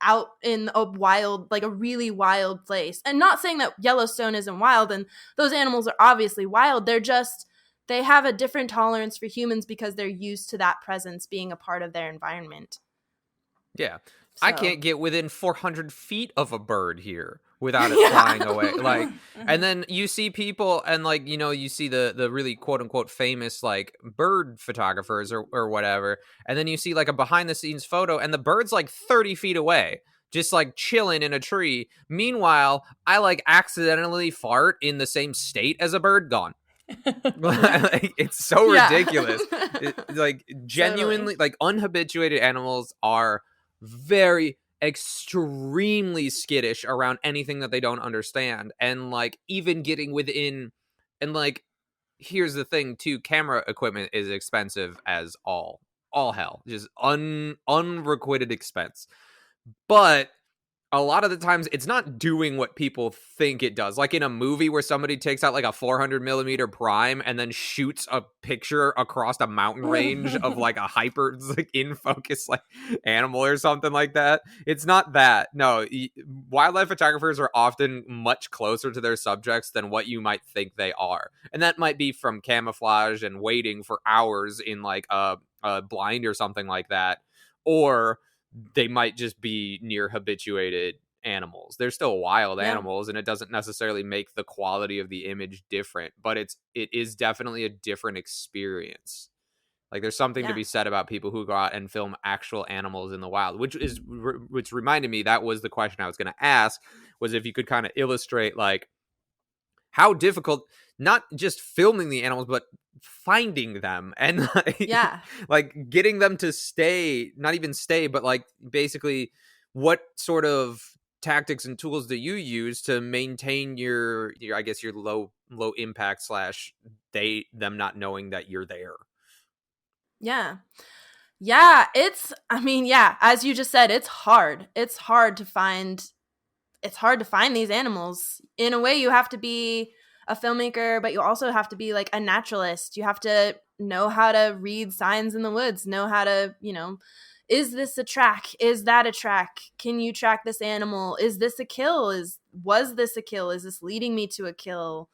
out in a wild, like a really wild place. And not saying that Yellowstone isn't wild and those animals are obviously wild. They're they have a different tolerance for humans because they're used to that presence being a part of their environment. Yeah. So. I can't get within 400 feet of a bird here without it flying away. Like, and then you see people and like, you know, you see the really quote unquote famous like bird photographers or whatever. And then you see like a behind the scenes photo and the bird's like 30 feet away, just like chilling in a tree. Meanwhile, I like accidentally fart in the same state as a bird gone. Like, it's so ridiculous. Like genuinely, like unhabituated animals are very extremely skittish around anything that they don't understand, and like even getting within, and like here's the thing too, camera equipment is expensive as all hell, just unrequited expense, but a lot of the times it's not doing what people think it does. Like in a movie where somebody takes out like a 400 millimeter prime and then shoots a picture across a mountain range of like a hyper like in focus like animal or something like that. It's not that. No, wildlife photographers are often much closer to their subjects than what you might think they are. And that might be from camouflage and waiting for hours in like a blind or something like that. Or they might just be near habituated animals. They're still wild animals, and it doesn't necessarily make the quality of the image different, but it is definitely a different experience. Like there's something to be said about people who go out and film actual animals in the wild, which reminded me, that was the question I was going to ask, was if you could kind of illustrate like how difficult, not just filming the animals, but finding them and like, like getting them to stay, not even stay, but like basically what sort of tactics and tools do you use to maintain your I guess your low impact / them not knowing that you're there? It's, I mean, as you just said, it's hard to find these animals. In a way, you have to be a filmmaker, but you also have to be like a naturalist. You have to know how to read signs in the woods, know how to, you know, is this a track? Is that a track? Can you track this animal? Is this a kill? Was this a kill? Is this leading me to a kill?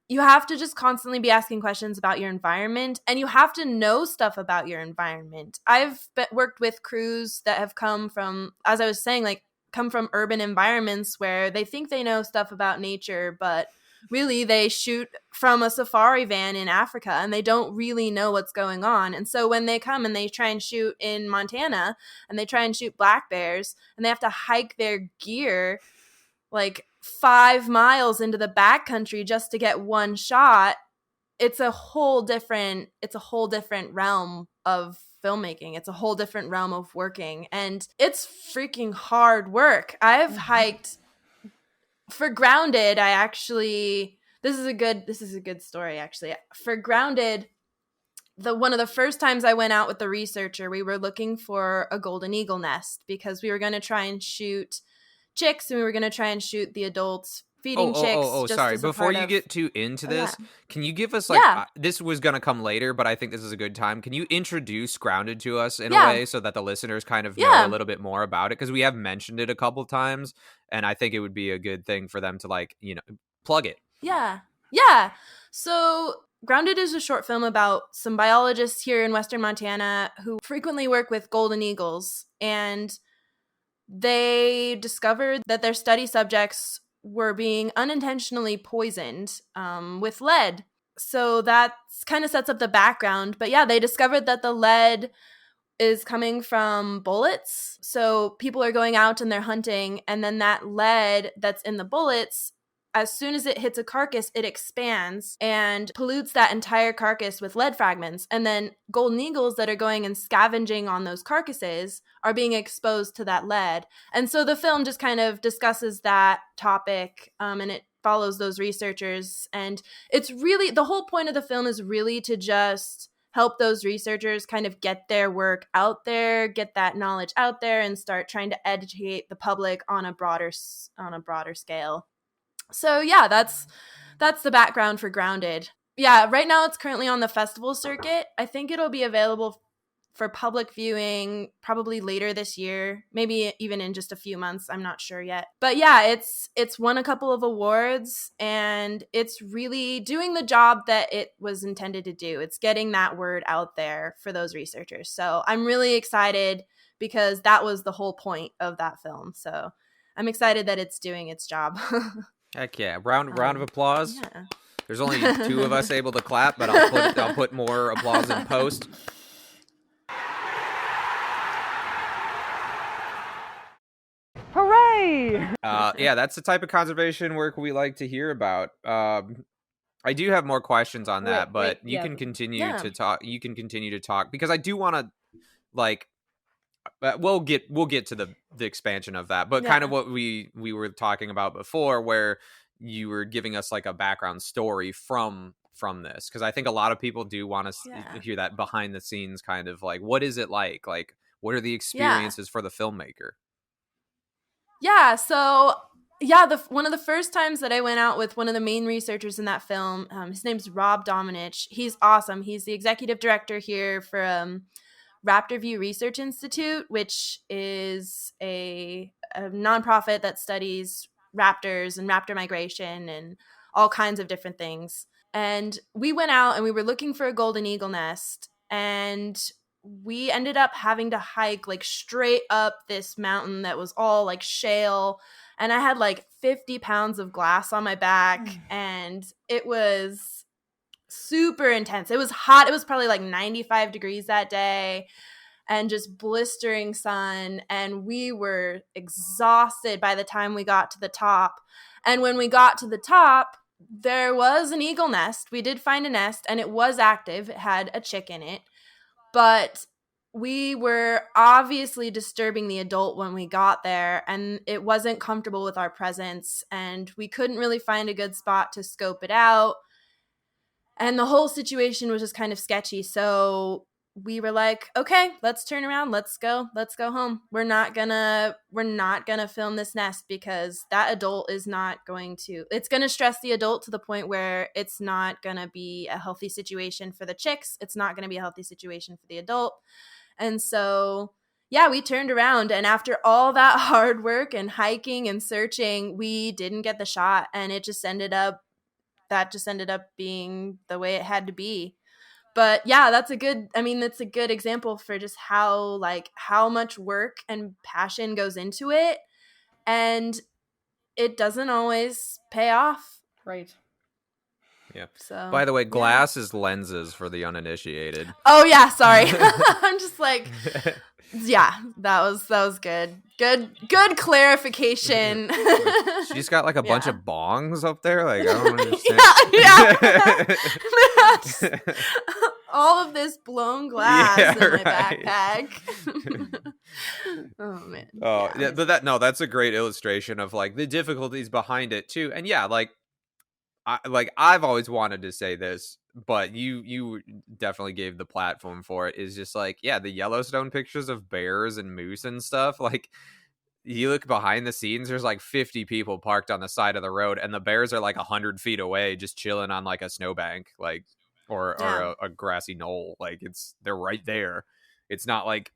You have to just constantly be asking questions about your environment, and you have to know stuff about your environment. I've worked with crews that have come from, as I was saying, like come from urban environments where they think they know stuff about nature, but really they shoot from a safari van in Africa and they don't really know what's going on. And so when they come and they try and shoot in Montana and they try and shoot black bears and they have to hike their gear like 5 miles into the backcountry just to get one shot, it's a whole different realm of filmmaking. It's a whole different realm of working, and it's freaking hard work. I've hiked for Grounded. This is a good story actually. For Grounded, one of the first times I went out with the researcher, we were looking for a golden eagle nest because we were going to try and shoot chicks, and we were going to try and shoot the adults feeding chicks. Sorry. Before you get too into this, can you give us this was going to come later, but I think this is a good time. Can you introduce Grounded to us in a way so that the listeners kind of know a little bit more about it? Because we have mentioned it a couple times, and I think it would be a good thing for them to like, you know, plug it. Yeah. So Grounded is a short film about some biologists here in Western Montana who frequently work with golden eagles, and they discovered that their study subjects were being unintentionally poisoned with lead. So that kind of sets up the background. But they discovered that the lead is coming from bullets. So people are going out and they're hunting, and then that lead that's in the bullets, as soon as it hits a carcass, it expands and pollutes that entire carcass with lead fragments. And then golden eagles that are going and scavenging on those carcasses are being exposed to that lead. And so the film just kind of discusses that topic, and it follows those researchers. And it's really, the whole point of the film is really to just help those researchers kind of get their work out there, get that knowledge out there, and start trying to educate the public on a broader scale. So that's the background for Grounded. Right now it's currently on the festival circuit. I think it'll be available for public viewing probably later this year, maybe even in just a few months. I'm not sure yet. But yeah, it's won a couple of awards, and it's really doing the job that it was intended to do. It's getting that word out there for those researchers. So I'm really excited because that was the whole point of that film. So I'm excited that it's doing its job. Heck yeah. Round of applause. Yeah. There's only 2 of us able to clap, but I'll put more applause in post. Hooray! Yeah, that's the type of conservation work we like to hear about. I do have more questions on that, but you can continue to talk. You can continue to talk because I do want to, like, we'll get to the expansion of that, but kind of what we were talking about before, where you were giving us like a background story from this, because I think a lot of people do want to hear that behind the scenes kind of like, what is it like what are the experiences for the filmmaker? Yeah, so one of the first times that I went out with one of the main researchers in that film, his name's Rob Dominich. He's awesome. He's the executive director here for Raptor View Research Institute, which is a nonprofit that studies raptors and raptor migration and all kinds of different things. And we went out and we were looking for a golden eagle nest, and we ended up having to hike like straight up this mountain that was all like shale, and I had like 50 pounds of glass on my back, and it was super intense. It was hot. It was probably like 95 degrees that day, and just blistering sun, and we were exhausted by the time we got to the top. And when we got to the top, there was an eagle nest. We did find a nest, and it was active. It had a chick in it, but we were obviously disturbing the adult when we got there, and it wasn't comfortable with our presence, and we couldn't really find a good spot to scope it out, and the whole situation was just kind of sketchy. So we were like, okay, let's turn around. Let's go home. We're not gonna film this nest, because that adult is not going to, it's going to stress the adult to the point where it's not going to be a healthy situation for the chicks. It's not going to be a healthy situation for the adult. And so, yeah, we turned around, and after all that hard work and hiking and searching, we didn't get the shot, and that just ended up being the way it had to be. But yeah, that's a good example for just how much work and passion goes into it, and it doesn't always pay off. Right. Yeah. So, by the way, glass is lenses for the uninitiated. Oh yeah, sorry. I'm just like, yeah, that was good. Good clarification. She's got like a bunch of bongs up there. Like, I don't understand. Yeah. All of this blown glass in my backpack. Oh man. Oh yeah, but that's a great illustration of like the difficulties behind it too. And yeah, I've always wanted to say this, but you definitely gave the platform for it. Is just like, yeah, the Yellowstone pictures of bears and moose and stuff. Like, you look behind the scenes, there's like 50 people parked on the side of the road, and the bears are like 100 feet away, just chilling on like a snowbank, like or a grassy knoll. Like, they're right there. It's not like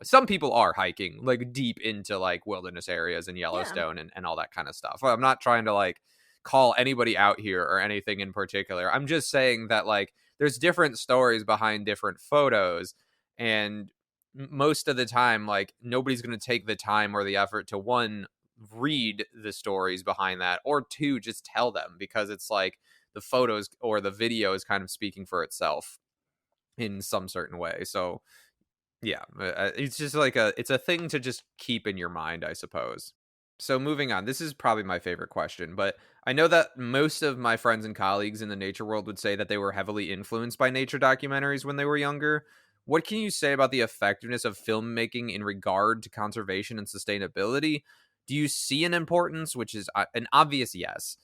some people are hiking like deep into like wilderness areas in Yellowstone and all that kind of stuff. I'm not trying to like call anybody out here or anything in particular. I'm just saying that like there's different stories behind different photos, and most of the time like nobody's going to take the time or the effort to, one, read the stories behind that, or two, just tell them, because it's like the photos or the video is kind of speaking for itself in some certain way. So yeah, it's just like it's a thing to just keep in your mind, I suppose. So moving on, this is probably my favorite question, but I know that most of my friends and colleagues in the nature world would say that they were heavily influenced by nature documentaries when they were younger. What can you say about the effectiveness of filmmaking in regard to conservation and sustainability? Do you see an importance, which is an obvious yes?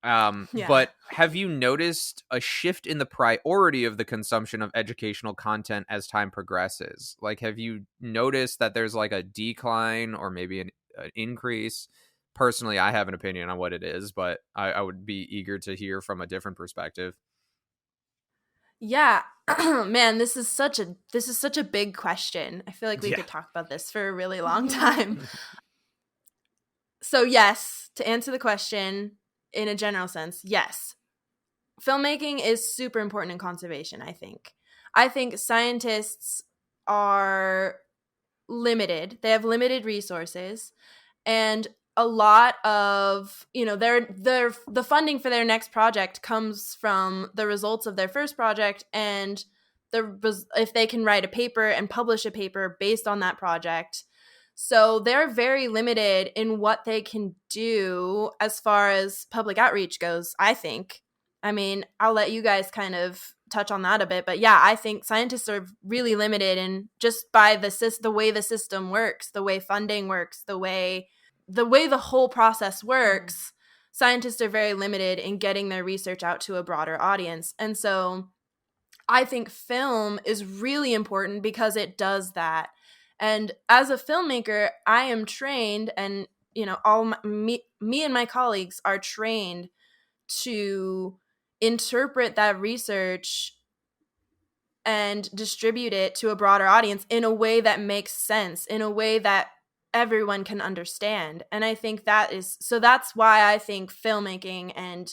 But have you noticed a shift in the priority of the consumption of educational content as time progresses? Like, have you noticed that there's like a decline or maybe an increase? Personally, I have an opinion on what it is, but I would be eager to hear from a different perspective. Yeah. Man, this is such a big question. I feel like we could talk about this for a really long time. So yes, to answer the question in a general sense, yes. Filmmaking is super important in conservation, I think. I think scientists are limited. They have limited resources, and a lot of, the funding for their next project comes from the results of their first project, and if they can write a paper and publish a paper based on that project. So they're very limited in what they can do as far as public outreach goes, I think. I mean, I'll let you guys kind of touch on that a bit, but yeah, I think scientists are really limited in just by the way the system works, the way funding works, the way the whole process works. Scientists are very limited in getting their research out to a broader audience. And so I think film is really important because it does that. And as a filmmaker, I am trained, and me and my colleagues are trained to interpret that research and distribute it to a broader audience in a way that makes sense, in a way that everyone can understand. And I think that's why I think filmmaking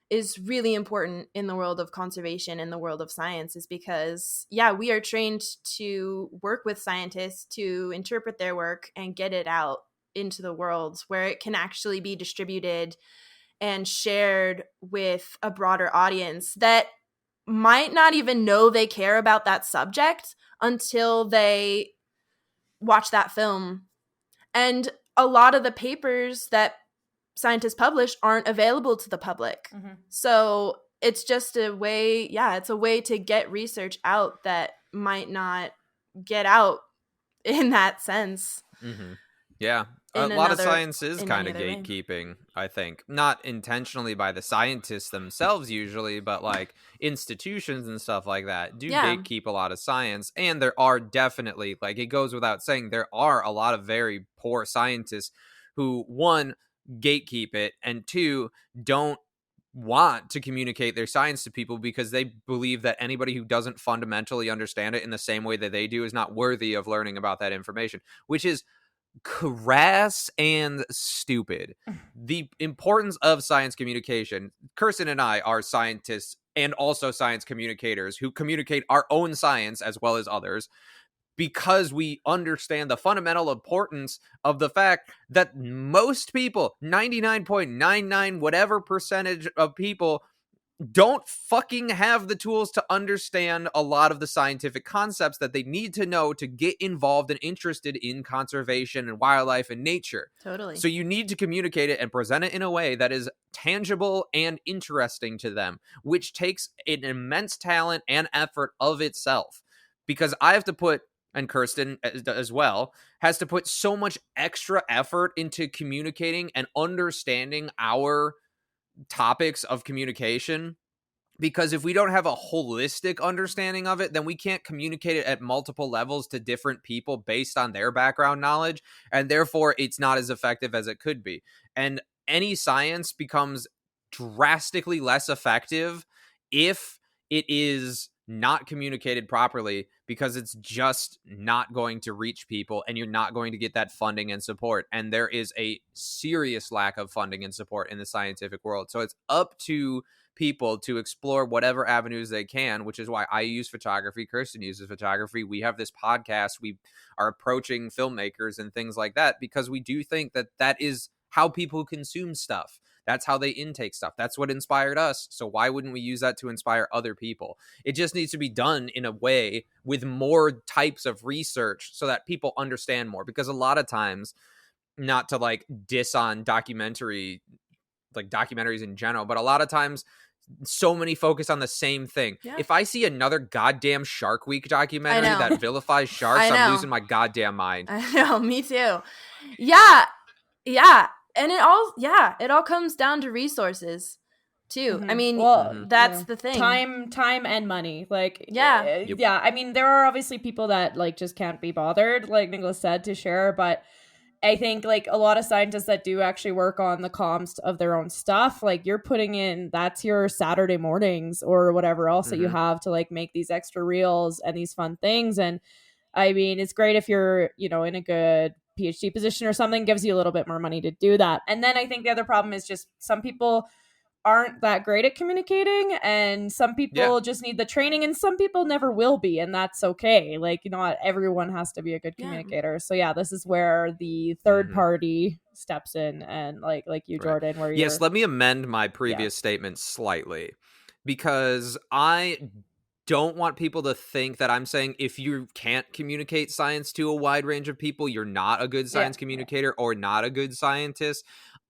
is really important in the world of conservation, in the world of science, is because, we are trained to work with scientists to interpret their work and get it out into the world where it can actually be distributed and shared with a broader audience that might not even know they care about that subject until they watch that film. And a lot of the papers that scientists publish aren't available to the public. So it's just a way, it's a way to get research out that might not get out in that sense. Yeah. A lot of science is kind of gatekeeping, I think. Not intentionally by the scientists themselves usually, but like institutions and stuff like that do gatekeep a lot of science. And there are definitely, like it goes without saying, there are a lot of very poor scientists who, one, gatekeep it, and two, don't want to communicate their science to people because they believe that anybody who doesn't fundamentally understand it in the same way that they do is not worthy of learning about that information, which is crass and stupid. The importance of science communication. Kirsten and I are scientists and also science communicators who communicate our own science as well as others, because we understand the fundamental importance of the fact that most people, 99.99 whatever percentage of people, don't fucking have the tools to understand a lot of the scientific concepts that they need to know to get involved and interested in conservation and wildlife and nature. Totally. So you need to communicate it and present it in a way that is tangible and interesting to them, which takes an immense talent and effort of itself. Because I have to put, and Kirsten as well, has to put so much extra effort into communicating and understanding our topics of communication, because if we don't have a holistic understanding of it, then we can't communicate it at multiple levels to different people based on their background knowledge, and therefore it's not as effective as it could be. And any science becomes drastically less effective if it is not communicated properly, because it's just not going to reach people and you're not going to get that funding and support. And there is a serious lack of funding and support in the scientific world. So it's up to people to explore whatever avenues they can, which is why I use photography. Kirsten uses photography. We have this podcast. We are approaching filmmakers and things like that because we do think that that is how people consume stuff. That's how they intake stuff. That's what inspired us. So why wouldn't we use that to inspire other people? It just needs to be done in a way with more types of research so that people understand more. Because a lot of times, not to like diss on documentaries in general, but a lot of times so many focus on the same thing. Yeah. If I see another goddamn Shark Week documentary that vilifies sharks, I'm losing my goddamn mind. I know, me too. Yeah. And it all comes down to resources too. Mm-hmm. I mean, that's the thing. Time and money. Like, I mean, there are obviously people that like just can't be bothered, like Nicholas said, to share, but I think like a lot of scientists that do actually work on the comms of their own stuff, like you're putting in, that's your Saturday mornings or whatever else that you have to like make these extra reels and these fun things. And I mean, it's great if you're, you know, in a good PhD position or something, gives you a little bit more money to do that. And then I think the other problem is just some people aren't that great at communicating, and some people just need the training, and some people never will be, and that's okay. Like, not everyone has to be a good communicator. So yeah, this is where the third party steps in, and like you, Jordan, where yes, let me amend my previous statement slightly, because I don't want people to think that I'm saying if you can't communicate science to a wide range of people, you're not a good science communicator or not a good scientist.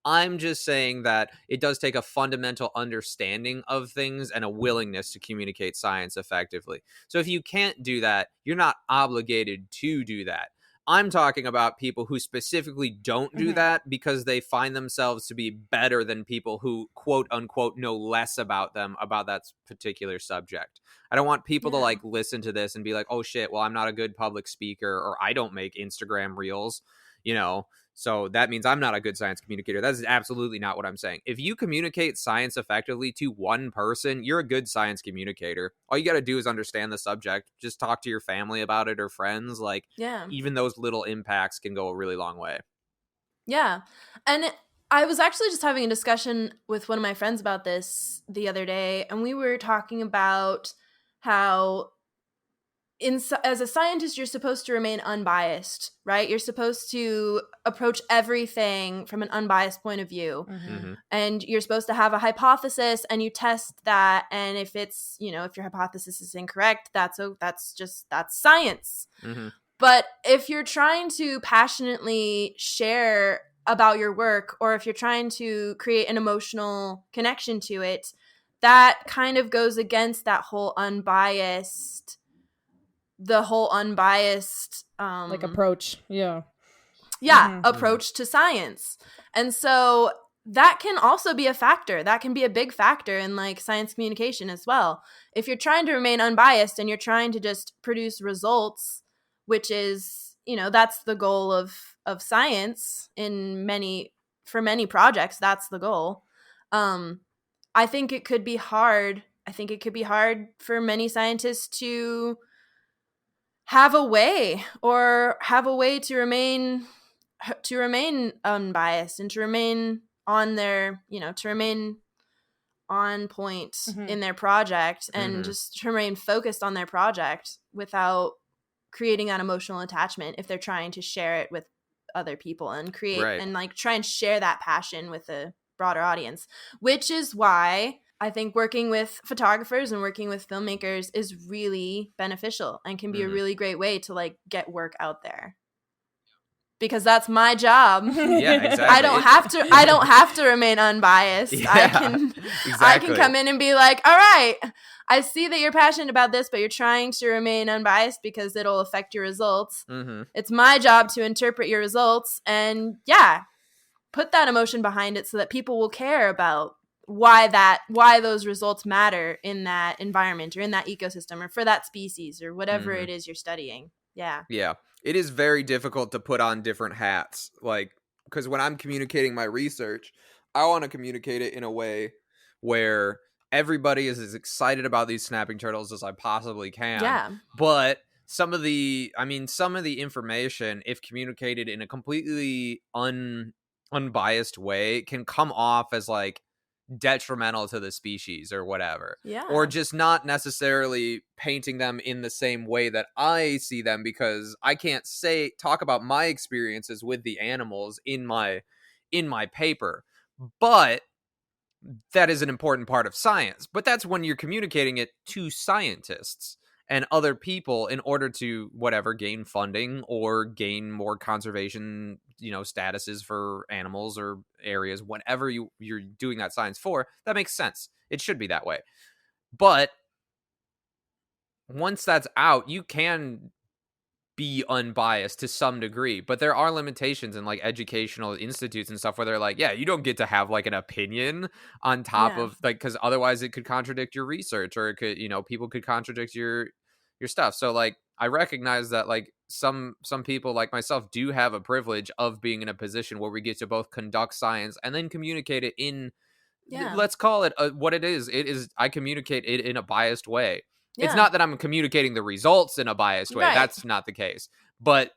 I'm just saying that it does take a fundamental understanding of things and a willingness to communicate science effectively. So if you can't do that, you're not obligated to do that. I'm talking about people who specifically don't do that because they find themselves to be better than people who, quote unquote, know less about them, about that particular subject. I don't want people to like listen to this and be like, oh shit, well, I'm not a good public speaker, or I don't make Instagram reels, you know, so that means I'm not a good science communicator. That is absolutely not what I'm saying. If you communicate science effectively to one person, you're a good science communicator. All you got to do is understand the subject. Just talk to your family about it or friends. Like, even those little impacts can go a really long way. Yeah. And I was actually just having a discussion with one of my friends about this the other day, and we were talking about how as a scientist, you're supposed to remain unbiased, right? You're supposed to approach everything from an unbiased point of view. And you're supposed to have a hypothesis, and you test that. And if it's, you know, if your hypothesis is incorrect, that's science. But if you're trying to passionately share about your work, or if you're trying to create an emotional connection to it, that kind of goes against that whole unbiased like approach approach to science. And so that can also be a factor. That can be a big factor in like science communication as well. If you're trying to remain unbiased and you're trying to just produce results, which is, you know, that's the goal of science for many projects, that's the goal. I think it could be hard. I think it could be hard for many scientists to have a way to remain unbiased and to remain on their, you know, to remain on point in their project and just to remain focused on their project without creating that emotional attachment if they're trying to share it with other people and create and like try and share that passion with a broader audience, which is why I think working with photographers and working with filmmakers is really beneficial and can be a really great way to like get work out there. Because that's my job. Yeah, exactly. I don't have to remain unbiased. Yeah, I can come in and be like, all right, I see that you're passionate about this, but you're trying to remain unbiased because it'll affect your results. It's my job to interpret your results and put that emotion behind it so that people will care about why those results matter in that environment or in that ecosystem or for that species or whatever it is you're studying. Yeah. It is very difficult to put on different hats, like, because when I'm communicating my research, I want to communicate it in a way where everybody is as excited about these snapping turtles as I possibly can. Yeah. But some of the information, if communicated in a completely unbiased way, can come off as like detrimental to the species or whatever, or just not necessarily painting them in the same way that I see them, because I can't talk about my experiences with the animals in my paper. But that is an important part of science. But that's when you're communicating it to scientists and other people in order to gain funding or gain more conservation, statuses for animals or areas, whatever you're doing that science for. That makes sense. It should be that way. But once that's out, you can be unbiased to some degree, but there are limitations in like educational institutes and stuff where they're like, you don't get to have like an opinion on top of like, because otherwise it could contradict your research, or it could, people could contradict your stuff. So like, I recognize that like some people like myself do have a privilege of being in a position where we get to both conduct science and then communicate it in, let's call it what it is. It is, I communicate it in a biased way. It's not that I'm communicating the results in a biased way. That's not the case. But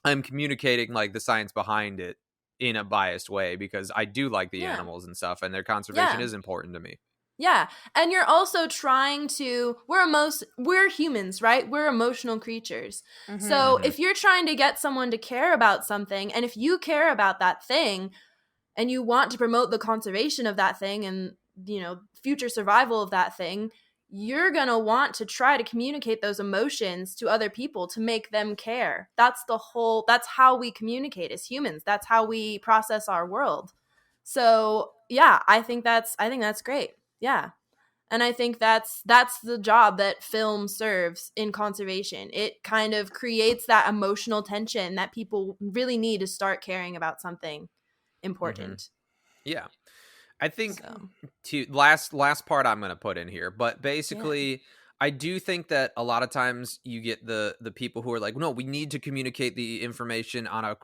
I'm communicating like the science behind it in a biased way because I do like the animals and stuff, and their conservation is important to me. Yeah. And you're also trying to, we're humans, right? We're emotional creatures. So if you're trying to get someone to care about something, and if you care about that thing and you want to promote the conservation of that thing and, you know, future survival of that thing, you're going to want to try to communicate those emotions to other people to make them care. That's how we communicate as humans. That's how we process our world. So yeah, I think that's great. Yeah. And I think that's the job that film serves in conservation. It kind of creates that emotional tension that people really need to start caring about something important. Yeah. I think to last part I'm going to put in here, but basically I do think that a lot of times you get the people who are like, no, we need to communicate the information on a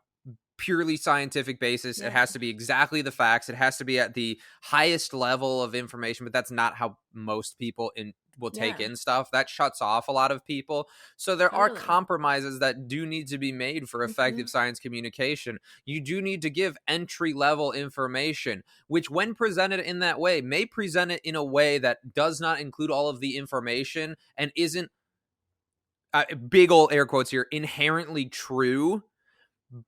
purely scientific basis. It has to be exactly the facts. It has to be at the highest level of information, but that's not how most people will take in stuff. That shuts off a lot of people. So there are compromises that do need to be made for effective science communication. You do need to give entry level information, which when presented in that way may present it in a way that does not include all of the information and isn't big old air quotes here, inherently true.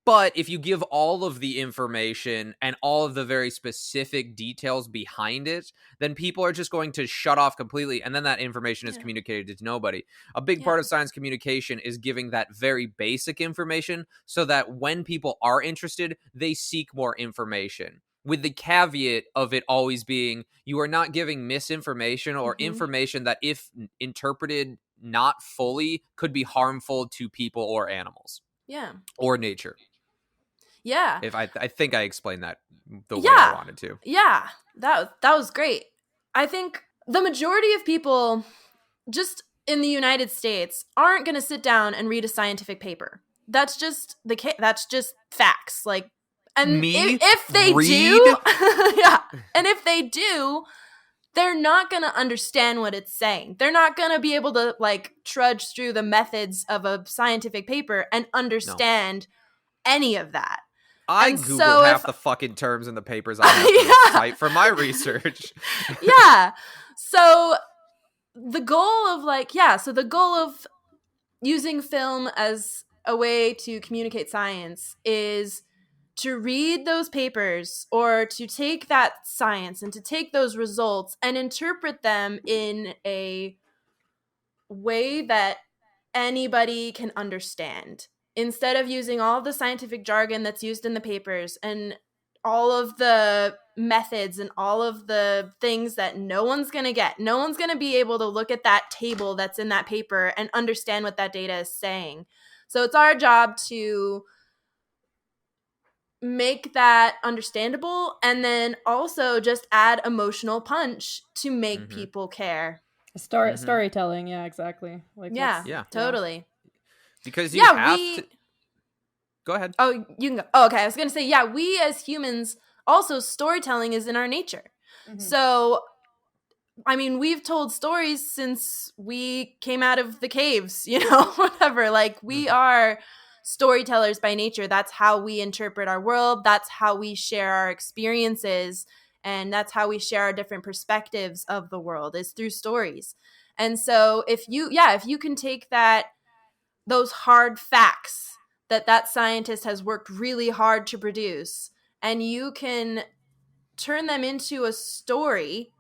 But if you give all of the information and all of the very specific details behind it, then people are just going to shut off completely. And then that information is communicated to nobody. A big part of science communication is giving that very basic information so that when people are interested, they seek more information. With the caveat of it always being, you are not giving misinformation or information that, if interpreted not fully, could be harmful to people or animals. Yeah. Or nature. Yeah. If I think I explained that the way I wanted to. Yeah. That was great. I think the majority of people just in the United States aren't going to sit down and read a scientific paper. That's just that's just facts. Like, and if they do, and if they do, they're not going to understand what it's saying. They're not going to be able to like trudge through the methods of a scientific paper and understand any of that. I Googled half the fucking terms in the papers I have to cite for my research. So the goal of using film as a way to communicate science is to read those papers or to take that science and to take those results and interpret them in a way that anybody can understand. Instead of using all of the scientific jargon that's used in the papers and all of the methods and all of the things that no one's going to get. No one's going to be able to look at that table that's in that paper and understand what that data is saying. So it's our job to make that understandable and then also just add emotional punch to make people care. Storytelling, yeah, exactly. Like totally. Because you have to... Go ahead. Oh, you can go. Oh, okay. I was going to say, we as humans, also storytelling is in our nature. So, I mean, we've told stories since we came out of the caves, whatever. Like, we are storytellers by nature. That's how we interpret our world. That's how we share our experiences. And that's how we share our different perspectives of the world, is through stories. And so if you can take those hard facts that scientist has worked really hard to produce, and you can turn them into a story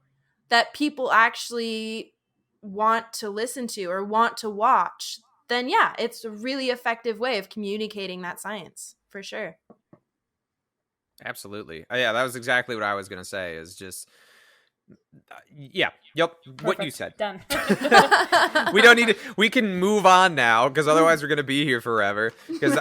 that people actually want to listen to or want to watch, then it's a really effective way of communicating that science, for sure. Absolutely. That was exactly what I was going to say, is just... Perfect. What you said. Done. We don't need to, we can move on now, because otherwise we're going to be here forever. Because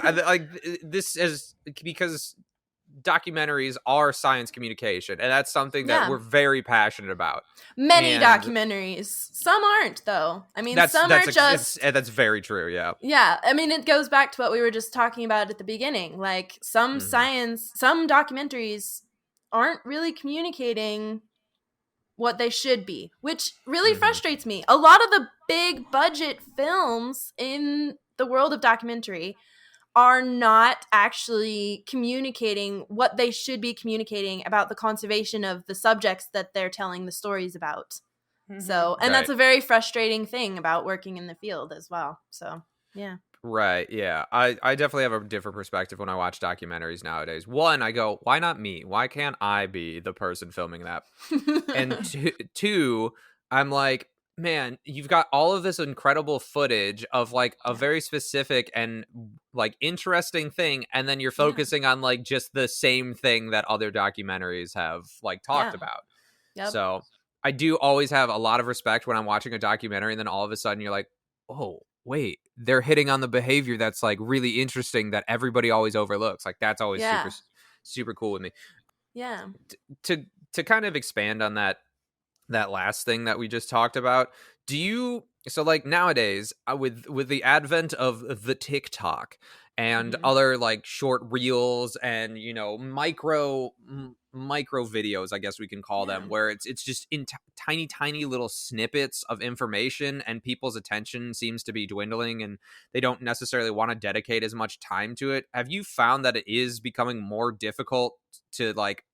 documentaries are science communication, and that's something that we're very passionate about. Many documentaries. Some aren't, though. I mean, some are just... That's very true, yeah. Yeah, I mean, it goes back to what we were just talking about at the beginning. Like, some documentaries aren't really communicating what they should be, which really frustrates me. A lot of the big budget films in the world of documentary are not actually communicating what they should be communicating about the conservation of the subjects that they're telling the stories about. So, and that's a very frustrating thing about working in the field as well. So, yeah. Right, yeah. I definitely have a different perspective when I watch documentaries nowadays. One, I go, why not me? Why can't I be the person filming that? And two, I'm like, man, you've got all of this incredible footage of like a very specific and like interesting thing, and then you're focusing on like just the same thing that other documentaries have like talked about. So I do always have a lot of respect when I'm watching a documentary, and then all of a sudden you're like, oh, wait, they're hitting on the behavior that's like really interesting that everybody always overlooks. Like that's always super cool with me. Yeah. To kind of expand on that last thing that we just talked about, so like nowadays with the advent of the TikTok and other like short reels and, you know, micro videos, I guess we can call them, where it's just in tiny little snippets of information, and people's attention seems to be dwindling and they don't necessarily want to dedicate as much time to it. Have you found that it is becoming more difficult to like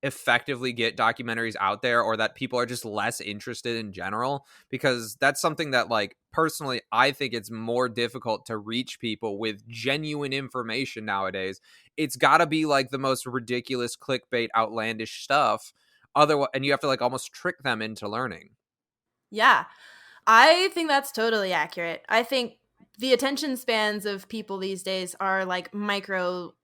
effectively get documentaries out there, or that people are just less interested in general? Because that's something that, like, personally, I think it's more difficult to reach people with genuine information nowadays. It's got to be like the most ridiculous clickbait, outlandish stuff. Otherwise, and you have to like almost trick them into learning. Yeah, I think that's totally accurate. I think the attention spans of people these days are like microdoses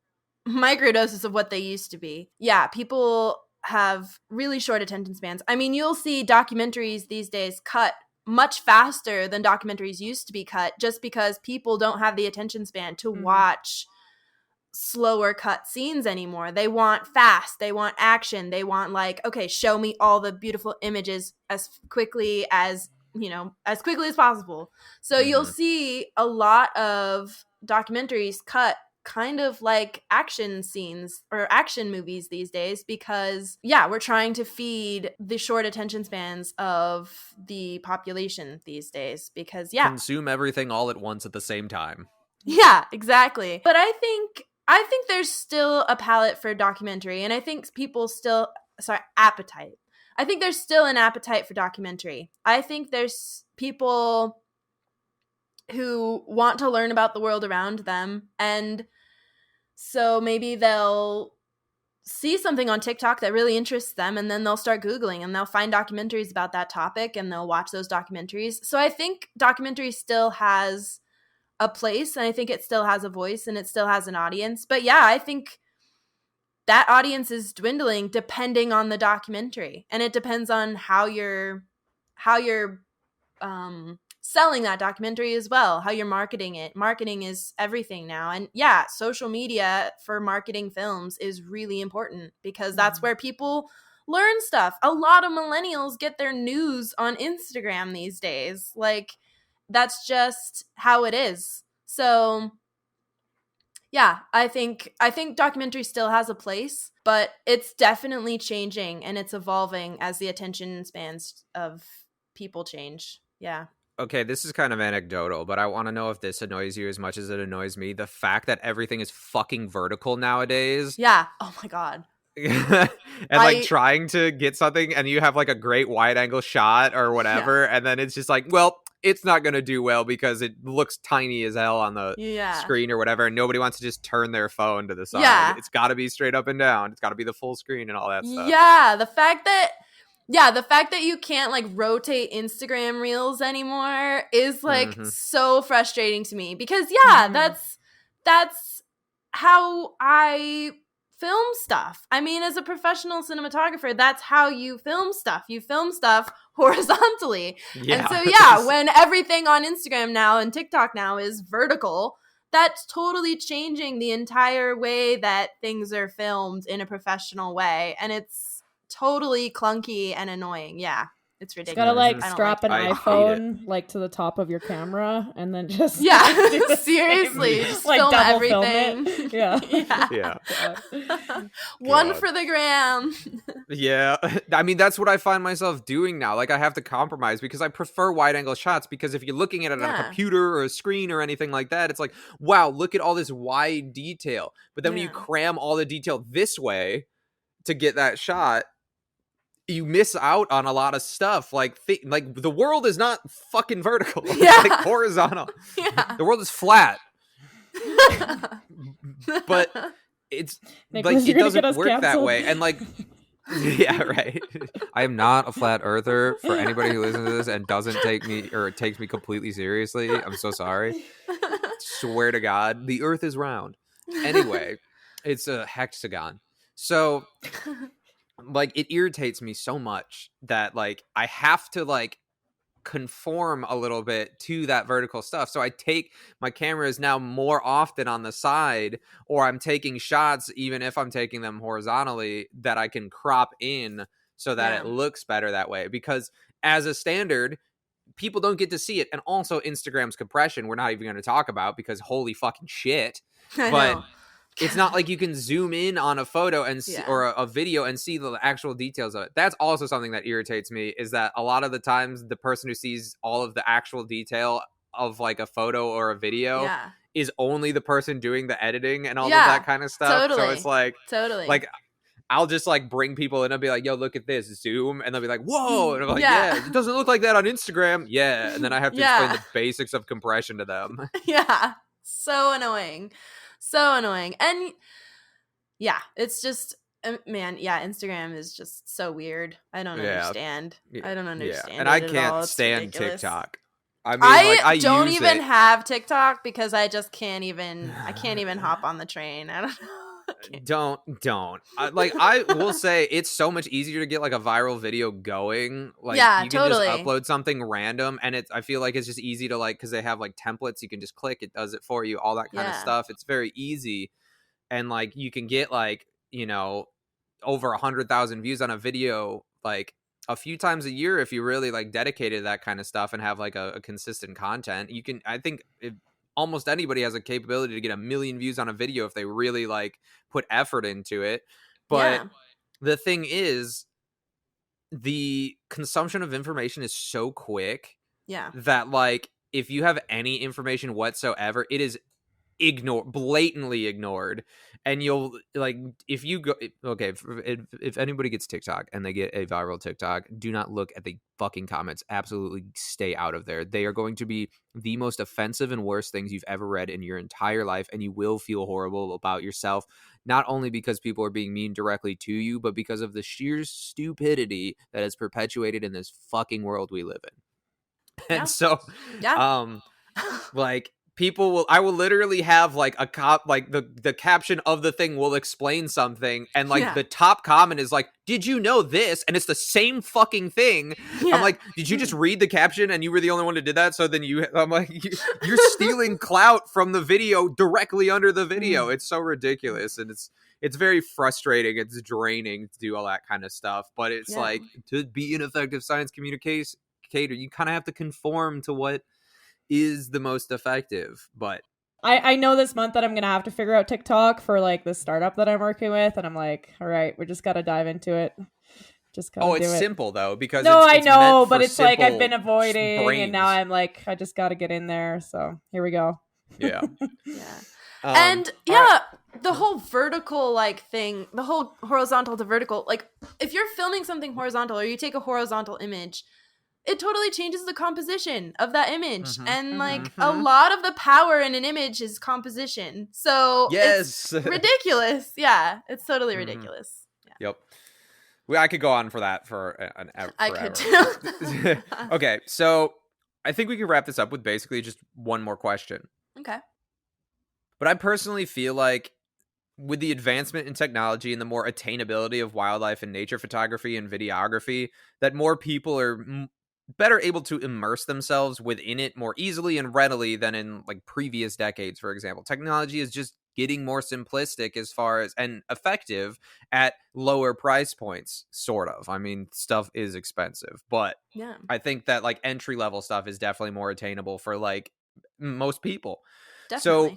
of what they used to be. Yeah, people have really short attention spans. I mean, you'll see documentaries these days cut much faster than documentaries used to be cut, just because people don't have the attention span to watch slower cut scenes anymore. They want fast, they want action, they want like, okay, show me all the beautiful images as quickly as possible. So you'll see a lot of documentaries cut kind of like action scenes or action movies these days, because we're trying to feed the short attention spans of the population these days, because consume everything all at once at the same time. Yeah, exactly. But I think there's still a palette for documentary, and I think appetite. I think there's still an appetite for documentary. I think there's people who want to learn about the world around them, and so maybe they'll see something on TikTok that really interests them, and then they'll start Googling and they'll find documentaries about that topic and they'll watch those documentaries. So I think documentary still has a place, and I think it still has a voice, and it still has an audience. But yeah, I think that audience is dwindling depending on the documentary, and it depends on how you're selling that documentary as well, how you're marketing it. Marketing is everything now. And social media for marketing films is really important, because that's where people learn stuff. A lot of millennials get their news on Instagram these days. Like, that's just how it is. So I think documentary still has a place, but it's definitely changing and it's evolving as the attention spans of people change. Yeah. Okay, this is kind of anecdotal, but I want to know if this annoys you as much as it annoys me. The fact that everything is fucking vertical nowadays. Yeah. Oh my God. And like trying to get something and you have like a great wide angle shot or whatever, and then it's just like, well, it's not going to do well because it looks tiny as hell on the screen or whatever, and nobody wants to just turn their phone to the side. Yeah. It's got to be straight up and down. It's got to be the full screen and all that stuff. Yeah, the fact that you can't like rotate Instagram reels anymore is like so frustrating to me, because that's how I film stuff. I mean, as a professional cinematographer, that's how you film stuff. You film stuff horizontally. Yeah. And so when everything on Instagram now and TikTok now is vertical, that's totally changing the entire way that things are filmed in a professional way. And it's totally clunky and annoying. Yeah. It's ridiculous. Gotta like I don't strap like an it. iPhone like to the top of your camera and then just seriously, just like film double everything. film it. Yeah. Yeah. One for the gram. Yeah. I mean, that's what I find myself doing now. Like, I have to compromise because I prefer wide angle shots, because if you're looking at it on a computer or a screen or anything like that, it's like, wow, look at all this wide detail. But then when you cram all the detail this way to get that shot, you miss out on a lot of stuff. Like the world is not fucking vertical. It's like horizontal. Yeah. The world is flat. But it's Nicholas, like it doesn't work canceled. that way. And like, yeah, right. I am not a flat earther. For anybody who listens to this and doesn't take me or takes me completely seriously, I'm so sorry. Swear to God, the earth is round. Anyway, it's a hexagon. So like, it irritates me so much that like I have to like conform a little bit to that vertical stuff. So I take my cameras now more often on the side, or I'm taking shots, even if I'm taking them horizontally, that I can crop in so that it looks better that way. Because as a standard, people don't get to see it. And also Instagram's compression, we're not even going to talk about, because holy fucking shit. But it's not like you can zoom in on a photo and see, or a video and see the actual details of it. That's also something that irritates me, is that a lot of the times the person who sees all of the actual detail of like a photo or a video is only the person doing the editing and all of that kind of stuff. Totally. So it's like, like I'll just like bring people in and be like, yo, look at this, zoom. And they'll be like, whoa. And I'm like, yeah, it doesn't look like that on Instagram. Yeah. And then I have to explain the basics of compression to them. Yeah. So annoying. So annoying. And yeah, it's just, man, Instagram is just so weird. I don't understand. I don't understand. And I can't stand TikTok. I mean, I don't use even it. have TikTok because I just can't even hop on the train. I don't know. Don't. I will say it's so much easier to get like a viral video going. Like, you can just upload something random, and I feel like it's just easy to like, because they have like templates, you can just click, it does it for you, all that kind of stuff. It's very easy, and like you can get like, you know, over 100,000 views on a video like a few times a year if you really like dedicated to that kind of stuff and have like a consistent content. You can, I think almost anybody has a capability to get 1 million views on a video if they really like put effort into it. But the thing is, the consumption of information is so quick that like if you have any information whatsoever, it is blatantly ignored. And you'll like, if you go, okay, if anybody gets TikTok and they get a viral TikTok, do not look at the fucking comments. Absolutely stay out of there. They are going to be the most offensive and worst things you've ever read in your entire life, and you will feel horrible about yourself, not only because people are being mean directly to you, but because of the sheer stupidity that is perpetuated in this fucking world we live in. And so like, I will literally have like like the caption of the thing will explain something, and like the top comment is like, did you know this? And it's the same fucking thing. I'm like, did you just read the caption and you were the only one who did that? So then I'm like, you're stealing clout from the video directly under the video. It's so ridiculous, and it's very frustrating. It's draining to do all that kind of stuff, but it's like, to be an effective science communicator, you kind of have to conform to what is the most effective. But I know this month that I'm gonna have to figure out TikTok for like the startup that I'm working with, and I'm like, all right, we just gotta dive into it. Just gotta it's simple though, because I it's know, but it's like I've been simple avoiding brains. And now I'm like, I just gotta get in there. So here we go. Yeah. And the whole vertical like thing, the whole horizontal to vertical, like if you're filming something horizontal or you take a horizontal image, it totally changes the composition of that image. And like a lot of the power in an image is composition. So it's ridiculous. Yeah, it's totally ridiculous. Yeah. Yep. I could go on for that for an hour. I could too. Okay, so I think we can wrap this up with basically just one more question. Okay. But I personally feel like with the advancement in technology and the more attainability of wildlife and nature photography and videography, that more people are better able to immerse themselves within it more easily and readily than in like previous decades, for example. Technology is just getting more simplistic as far as and effective at lower price points, sort of. I mean, stuff is expensive, but Yeah. I think that like entry level stuff is definitely more attainable for like most people. Definitely. So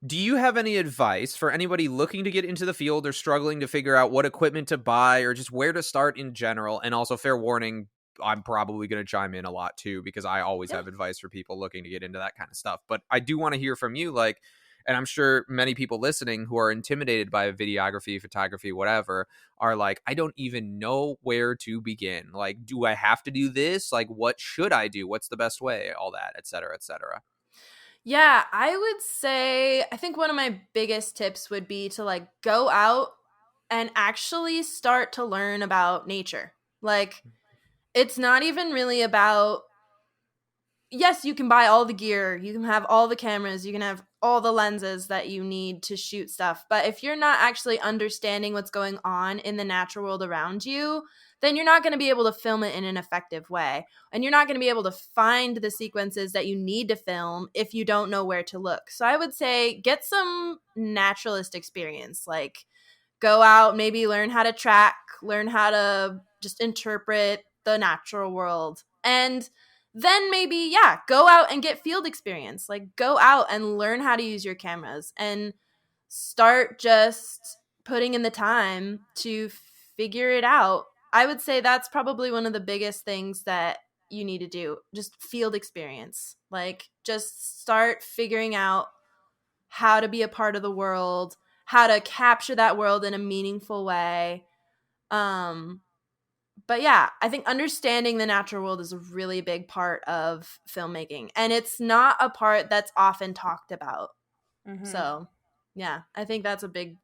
do you have any advice for anybody looking to get into the field or struggling to figure out what equipment to buy or just where to start in general? And also, fair warning, I'm probably going to chime in a lot too, because I always have advice for people looking to get into that kind of stuff. But I do want to hear from you, like, and I'm sure many people listening who are intimidated by videography, photography, whatever, are like, I don't even know where to begin. Like, do I have to do this? Like, what should I do? What's the best way? All that, et cetera, et cetera. Yeah, I would say, I think one of my biggest tips would be to like go out and actually start to learn about nature. Like, it's not even really about, yes, you can buy all the gear, you can have all the cameras, you can have all the lenses that you need to shoot stuff. But if you're not actually understanding what's going on in the natural world around you, then you're not going to be able to film it in an effective way. And you're not going to be able to find the sequences that you need to film if you don't know where to look. So I would say get some naturalist experience. Like, go out, maybe learn how to track, learn how to just interpret the natural world. And then maybe, yeah, go out and get field experience. Like, go out and learn how to use your cameras and start just putting in the time to figure it out. I would say that's probably one of the biggest things that you need to do. Just field experience. Like, just start figuring out how to be a part of the world, how to capture that world in a meaningful way. But yeah, I think understanding the natural world is a really big part of filmmaking, and it's not a part that's often talked about. Mm-hmm. So yeah, I think that's a big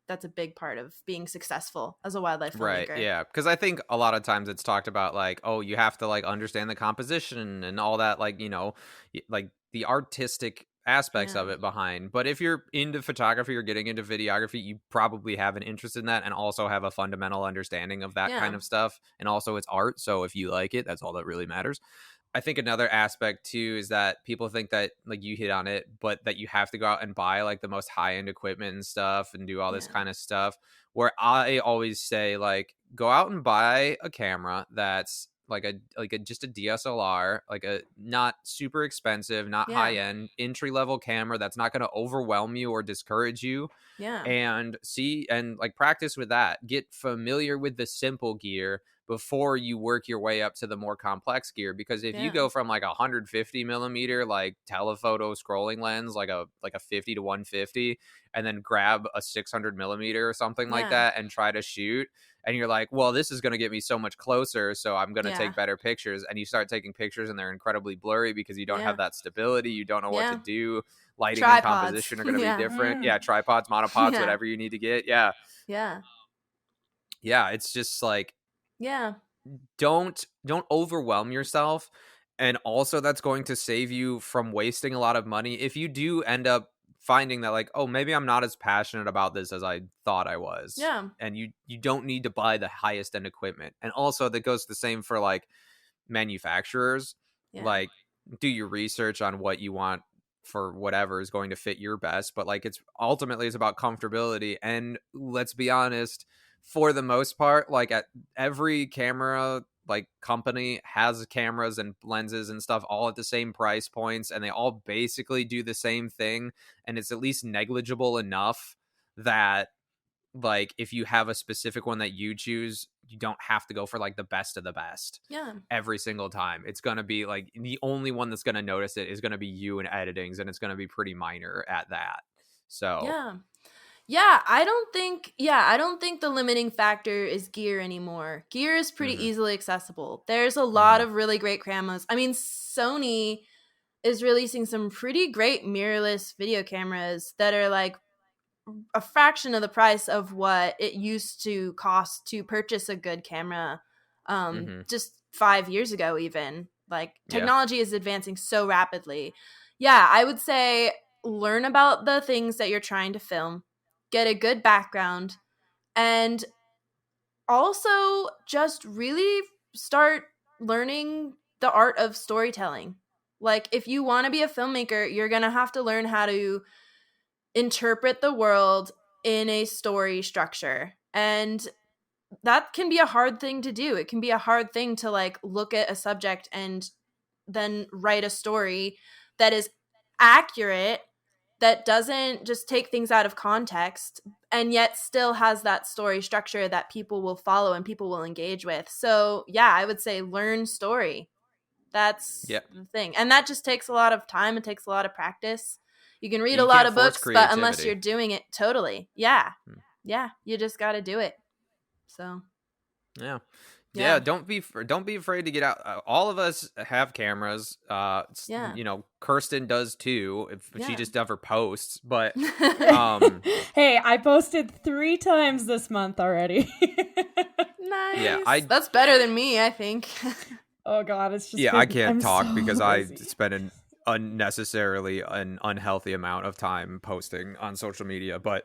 part of being successful as a wildlife filmmaker. Right, yeah, because I think a lot of times it's talked about like, oh, you have to like understand the composition and all that, like, you know, like the artistic aspects of it behind. But if you're into photography or getting into videography, you probably have an interest in that and also have a fundamental understanding of that kind of stuff. And also it's art, so if you like it, that's all that really matters. I think another aspect too is that people think that, like, you hit on it, but that you have to go out and buy like the most high end equipment and stuff and do all this kind of stuff. Where I always say, like, go out and buy a camera that's like a just a DSLR, like a not super expensive, not high end, entry level camera that's not going to overwhelm you or discourage you. And see and like practice with that. Get familiar with the simple gear before you work your way up to the more complex gear, because if you go from like 150 millimeter like telephoto scrolling lens, like a 50 to 150, and then grab a 600 millimeter or something like that and try to shoot, and you're like, well, this is going to get me so much closer, so I'm going to take better pictures, and you start taking pictures and they're incredibly blurry because you don't have that stability, you don't know what to do, lighting and composition are going to be different. Tripods, monopods, whatever you need to get. It's just like, don't overwhelm yourself. And also that's going to save you from wasting a lot of money if you do end up finding that, like, oh, maybe I'm not as passionate about this as I thought I was. And you don't need to buy the highest end equipment. And also that goes the same for like manufacturers. Like, do your research on what you want for whatever is going to fit your best, but like it's about comfortability. And let's be honest, for the most part, like at every camera like company has cameras and lenses and stuff all at the same price points, and they all basically do the same thing, and it's at least negligible enough that like if you have a specific one that you choose, you don't have to go for like the best of the best every single time. It's gonna be like the only one that's gonna notice it is gonna be you in editings, and it's gonna be pretty minor at that. So I don't think the limiting factor is gear anymore. Gear is pretty easily accessible. There's a lot of really great cameras. I mean, Sony is releasing some pretty great mirrorless video cameras that are like a fraction of the price of what it used to cost to purchase a good camera just 5 years ago even. Like, technology is advancing so rapidly. I would say learn about the things that you're trying to film, get a good background, and also just really start learning the art of storytelling. Like, if you want to be a filmmaker, you're going to have to learn how to interpret the world in a story structure. And that can be a hard thing to do. It can be a hard thing to like look at a subject and then write a story that is accurate, that doesn't just take things out of context, and yet still has that story structure that people will follow and people will engage with. So yeah, I would say learn story. That's the thing. And that just takes a lot of time. It takes a lot of practice. You can read a lot of books, but unless you're doing it totally. Yeah. Yeah. You just got to do it. So. Yeah, don't be afraid to get out. All of us have cameras. You know, Kirsten does too. If she just never posts, but hey, I posted 3 times this month already. Nice. Yeah, that's better than me, I think. Oh God, it's just I can't talk so because busy. I spend an unnecessarily an unhealthy amount of time posting on social media, but.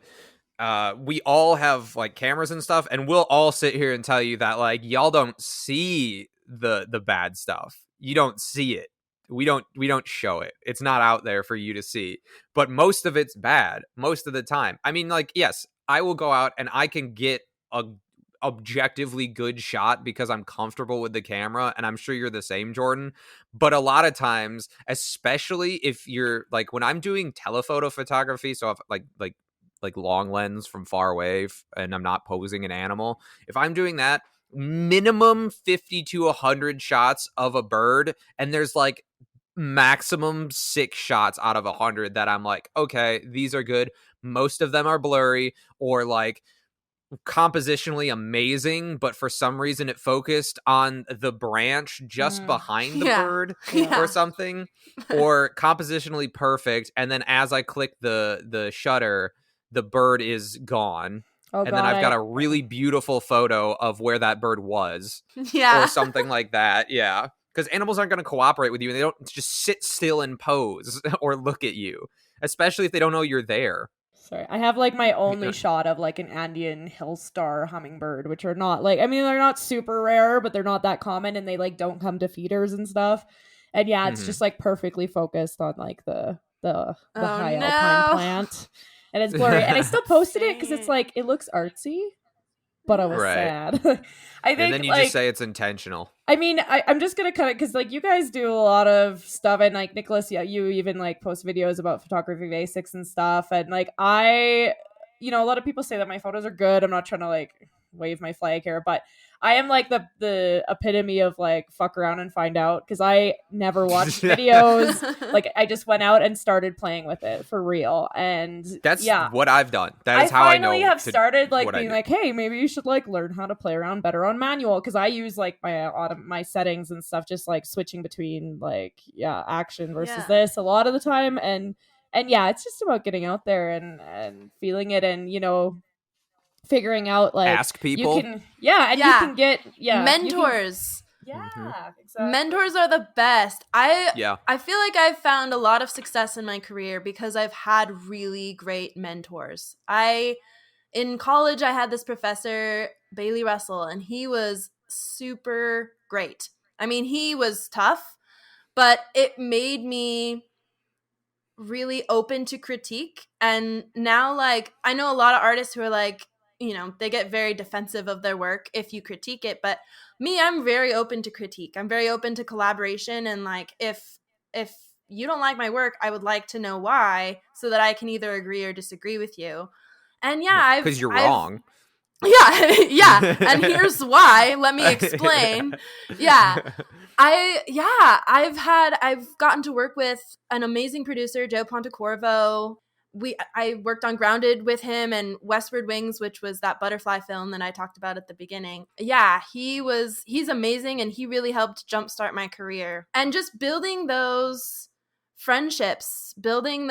We all have like cameras and stuff, and we'll all sit here and tell you that like y'all don't see the bad stuff. You don't see it. We don't show it. It's not out there for you to see. But most of it's bad most of the time. I mean, like, yes, I will go out and I can get a objectively good shot because I'm comfortable with the camera, and I'm sure you're the same, Jordan. But a lot of times, especially if you're like when I'm doing telephoto photography, so if like long lens from far away and I'm not posing an animal. If I'm doing that, minimum 50 to 100 shots of a bird, and there's like maximum 6 shots out of 100 that I'm like, okay, these are good. Most of them are blurry or like compositionally amazing, but for some reason it focused on the branch just behind the bird or something, or compositionally perfect, and then as I click the shutter, the bird is gone. And then I've got a really beautiful photo of where that bird was. Or something like that. Yeah. Because animals aren't going to cooperate with you, and they don't just sit still and pose or look at you, especially if they don't know you're there. Sorry, I have like my only shot of like an Andean hill star hummingbird, which are not like, I mean, they're not super rare, but they're not that common, and they like don't come to feeders and stuff. And yeah, it's just like perfectly focused on like the high alpine plant. And it's blurry. And I still posted it because it's like, it looks artsy, but I was sad. I think, and then you just say it's intentional. I mean, I'm just going to cut it because like you guys do a lot of stuff. And like Nicholas, you even like post videos about photography basics and stuff. And like a lot of people say that my photos are good. I'm not trying to like wave my flag here, but I am like the epitome of like fuck around and find out, because I never watched videos. Like I just went out and started playing with it for real, and that's what I've done. That is how I know. I finally have started like being like, hey, maybe you should like learn how to play around better on manual, because I use like my settings and stuff, just like switching between like action versus this a lot of the time, and it's just about getting out there and feeling it, and figuring out like ask people. You can get mentors. Exactly. Mentors are the best. I feel like I've found a lot of success in my career because I've had really great mentors. In college I had this professor, Bailey Russell, and he was super great. I mean, he was tough, but it made me really open to critique. And now like I know a lot of artists who are like, they get very defensive of their work if you critique it. But me, I'm very open to critique. I'm very open to collaboration. And like, if you don't like my work, I would like to know why, so that I can either agree or disagree with you. And because you're wrong. Yeah. And here's why. Let me explain. I've gotten to work with an amazing producer, Joe Pontecorvo. I worked on Grounded with him and Westward Wings, which was that butterfly film that I talked about at the beginning. Yeah, he's amazing, and he really helped jumpstart my career. And just building those friendships, having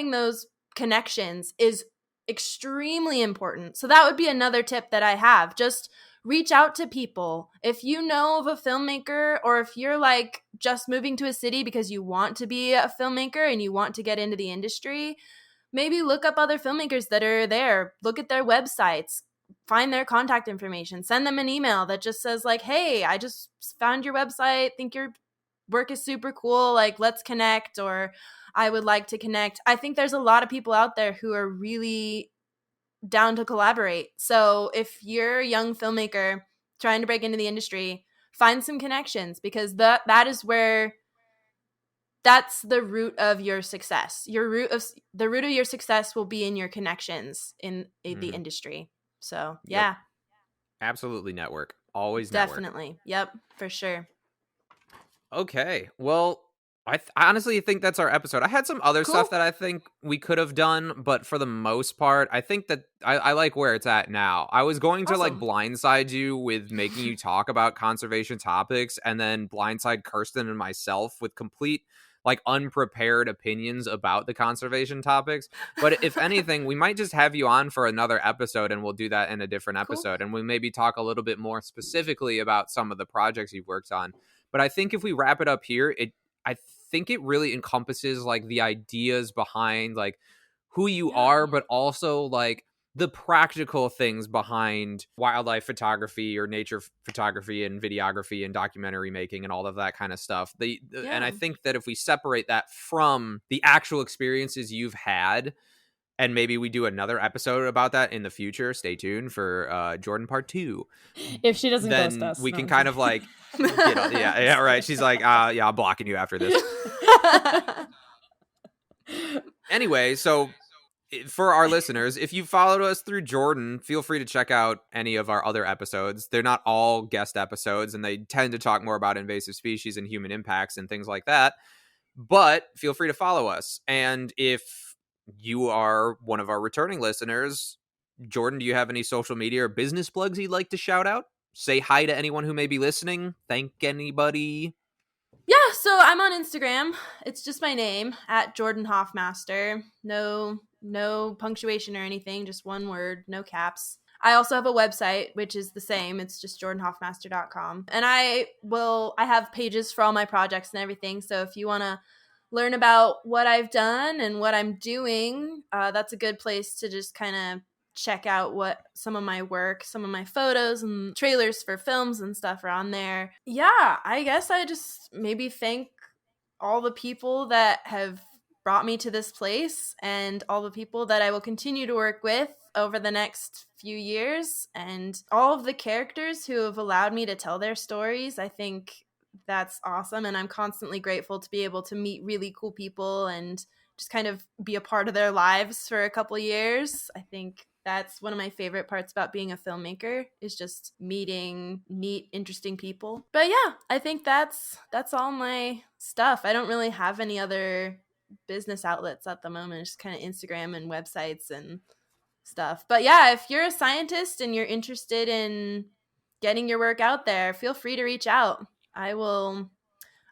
those connections is extremely important. So that would be another tip that I have. Just reach out to people. If you know of a filmmaker, or if you're like just moving to a city because you want to be a filmmaker and you want to get into the industry, maybe look up other filmmakers that are there. Look at their websites. find their contact information, send them an email that just says like, hey, I just found your website, think your work is super cool, like let's connect, or I would like to connect. I think there's a lot of people out there who are really down to collaborate. So if you're a young filmmaker trying to break into the industry, find some connections, because that is where that's the root of your success. The root of your success will be in your connections in the industry. So yeah. Yep. Absolutely network. Always definitely. Network. Yep, for sure. Okay. Well, I honestly think that's our episode. I had some other stuff that I think we could have done, but for the most part, I think that I like where it's at now. I was going to like blindside you with making you talk about conservation topics, and then blindside Kirsten and myself with complete like unprepared opinions about the conservation topics. But if anything, we might just have you on for another episode, and we'll do that in a different episode. And we maybe talk a little bit more specifically about some of the projects you've worked on. But I think if we wrap it up here, I think it really encompasses like the ideas behind like who you are, but also like the practical things behind wildlife photography or nature photography and videography and documentary making and all of that kind of stuff. And I think that if we separate that from the actual experiences you've had, and maybe we do another episode about that in the future, stay tuned for Jordan Part 2. If she doesn't then ghost us. We can kind of like, yeah, right. She's like, yeah, I'm blocking you after this. Anyway, so for our listeners, if you followed us through Jordan, feel free to check out any of our other episodes. They're not all guest episodes, and they tend to talk more about invasive species and human impacts and things like that. But feel free to follow us. And if you are one of our returning listeners, Jordan, do you have any social media or business plugs you'd like to shout out? Say hi to anyone who may be listening. Thank anybody. Yeah, so I'm on Instagram. It's just my name, at Jordan Hoffmaster. No punctuation or anything, just one word, no caps. I also have a website, which is the same. It's just jordanhoffmaster.com. And I have pages for all my projects and everything. So if you want to learn about what I've done and what I'm doing, that's a good place to just kind of check out what some of my work, some of my photos and trailers for films and stuff are on there. Yeah, I guess I just maybe thank all the people that have brought me to this place and all the people that I will continue to work with over the next few years, and all of the characters who have allowed me to tell their stories. I think that's awesome, and I'm constantly grateful to be able to meet really cool people and just kind of be a part of their lives for a couple years. I think that's one of my favorite parts about being a filmmaker, is just meeting neat, interesting people. But yeah, I think that's all my stuff. I don't really have any other business outlets at the moment. It's just kind of Instagram and websites and stuff. But yeah, if you're a scientist and you're interested in getting your work out there, feel free to reach out. I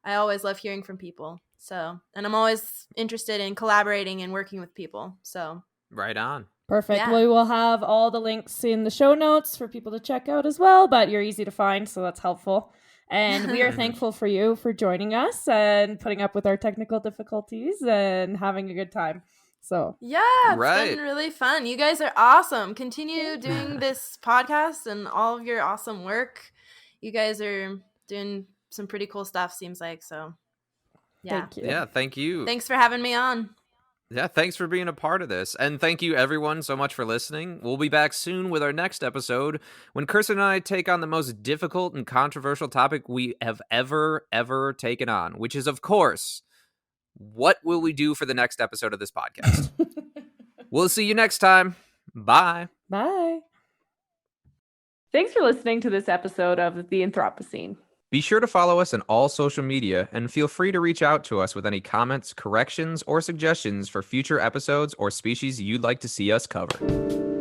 always love hearing from people. So, and I'm always interested in collaborating and working with people. So right on. Perfect. Yeah. We will have all the links in the show notes for people to check out as well, but you're easy to find, so that's helpful. And we are thankful for you for joining us and putting up with our technical difficulties and having a good time. So yeah, it's been really fun. You guys are awesome. Continue doing this podcast and all of your awesome work. You guys are doing some pretty cool stuff, seems like. So yeah. Thank you. Yeah, thank you. Thanks for having me on. Yeah, thanks for being a part of this. And thank you, everyone, so much for listening. We'll be back soon with our next episode when Kirsten and I take on the most difficult and controversial topic we have ever taken on, which is, of course, what will we do for the next episode of this podcast? We'll see you next time. Bye. Bye. Thanks for listening to this episode of The Anthropocene. Be sure to follow us on all social media and feel free to reach out to us with any comments, corrections, or suggestions for future episodes or species you'd like to see us cover.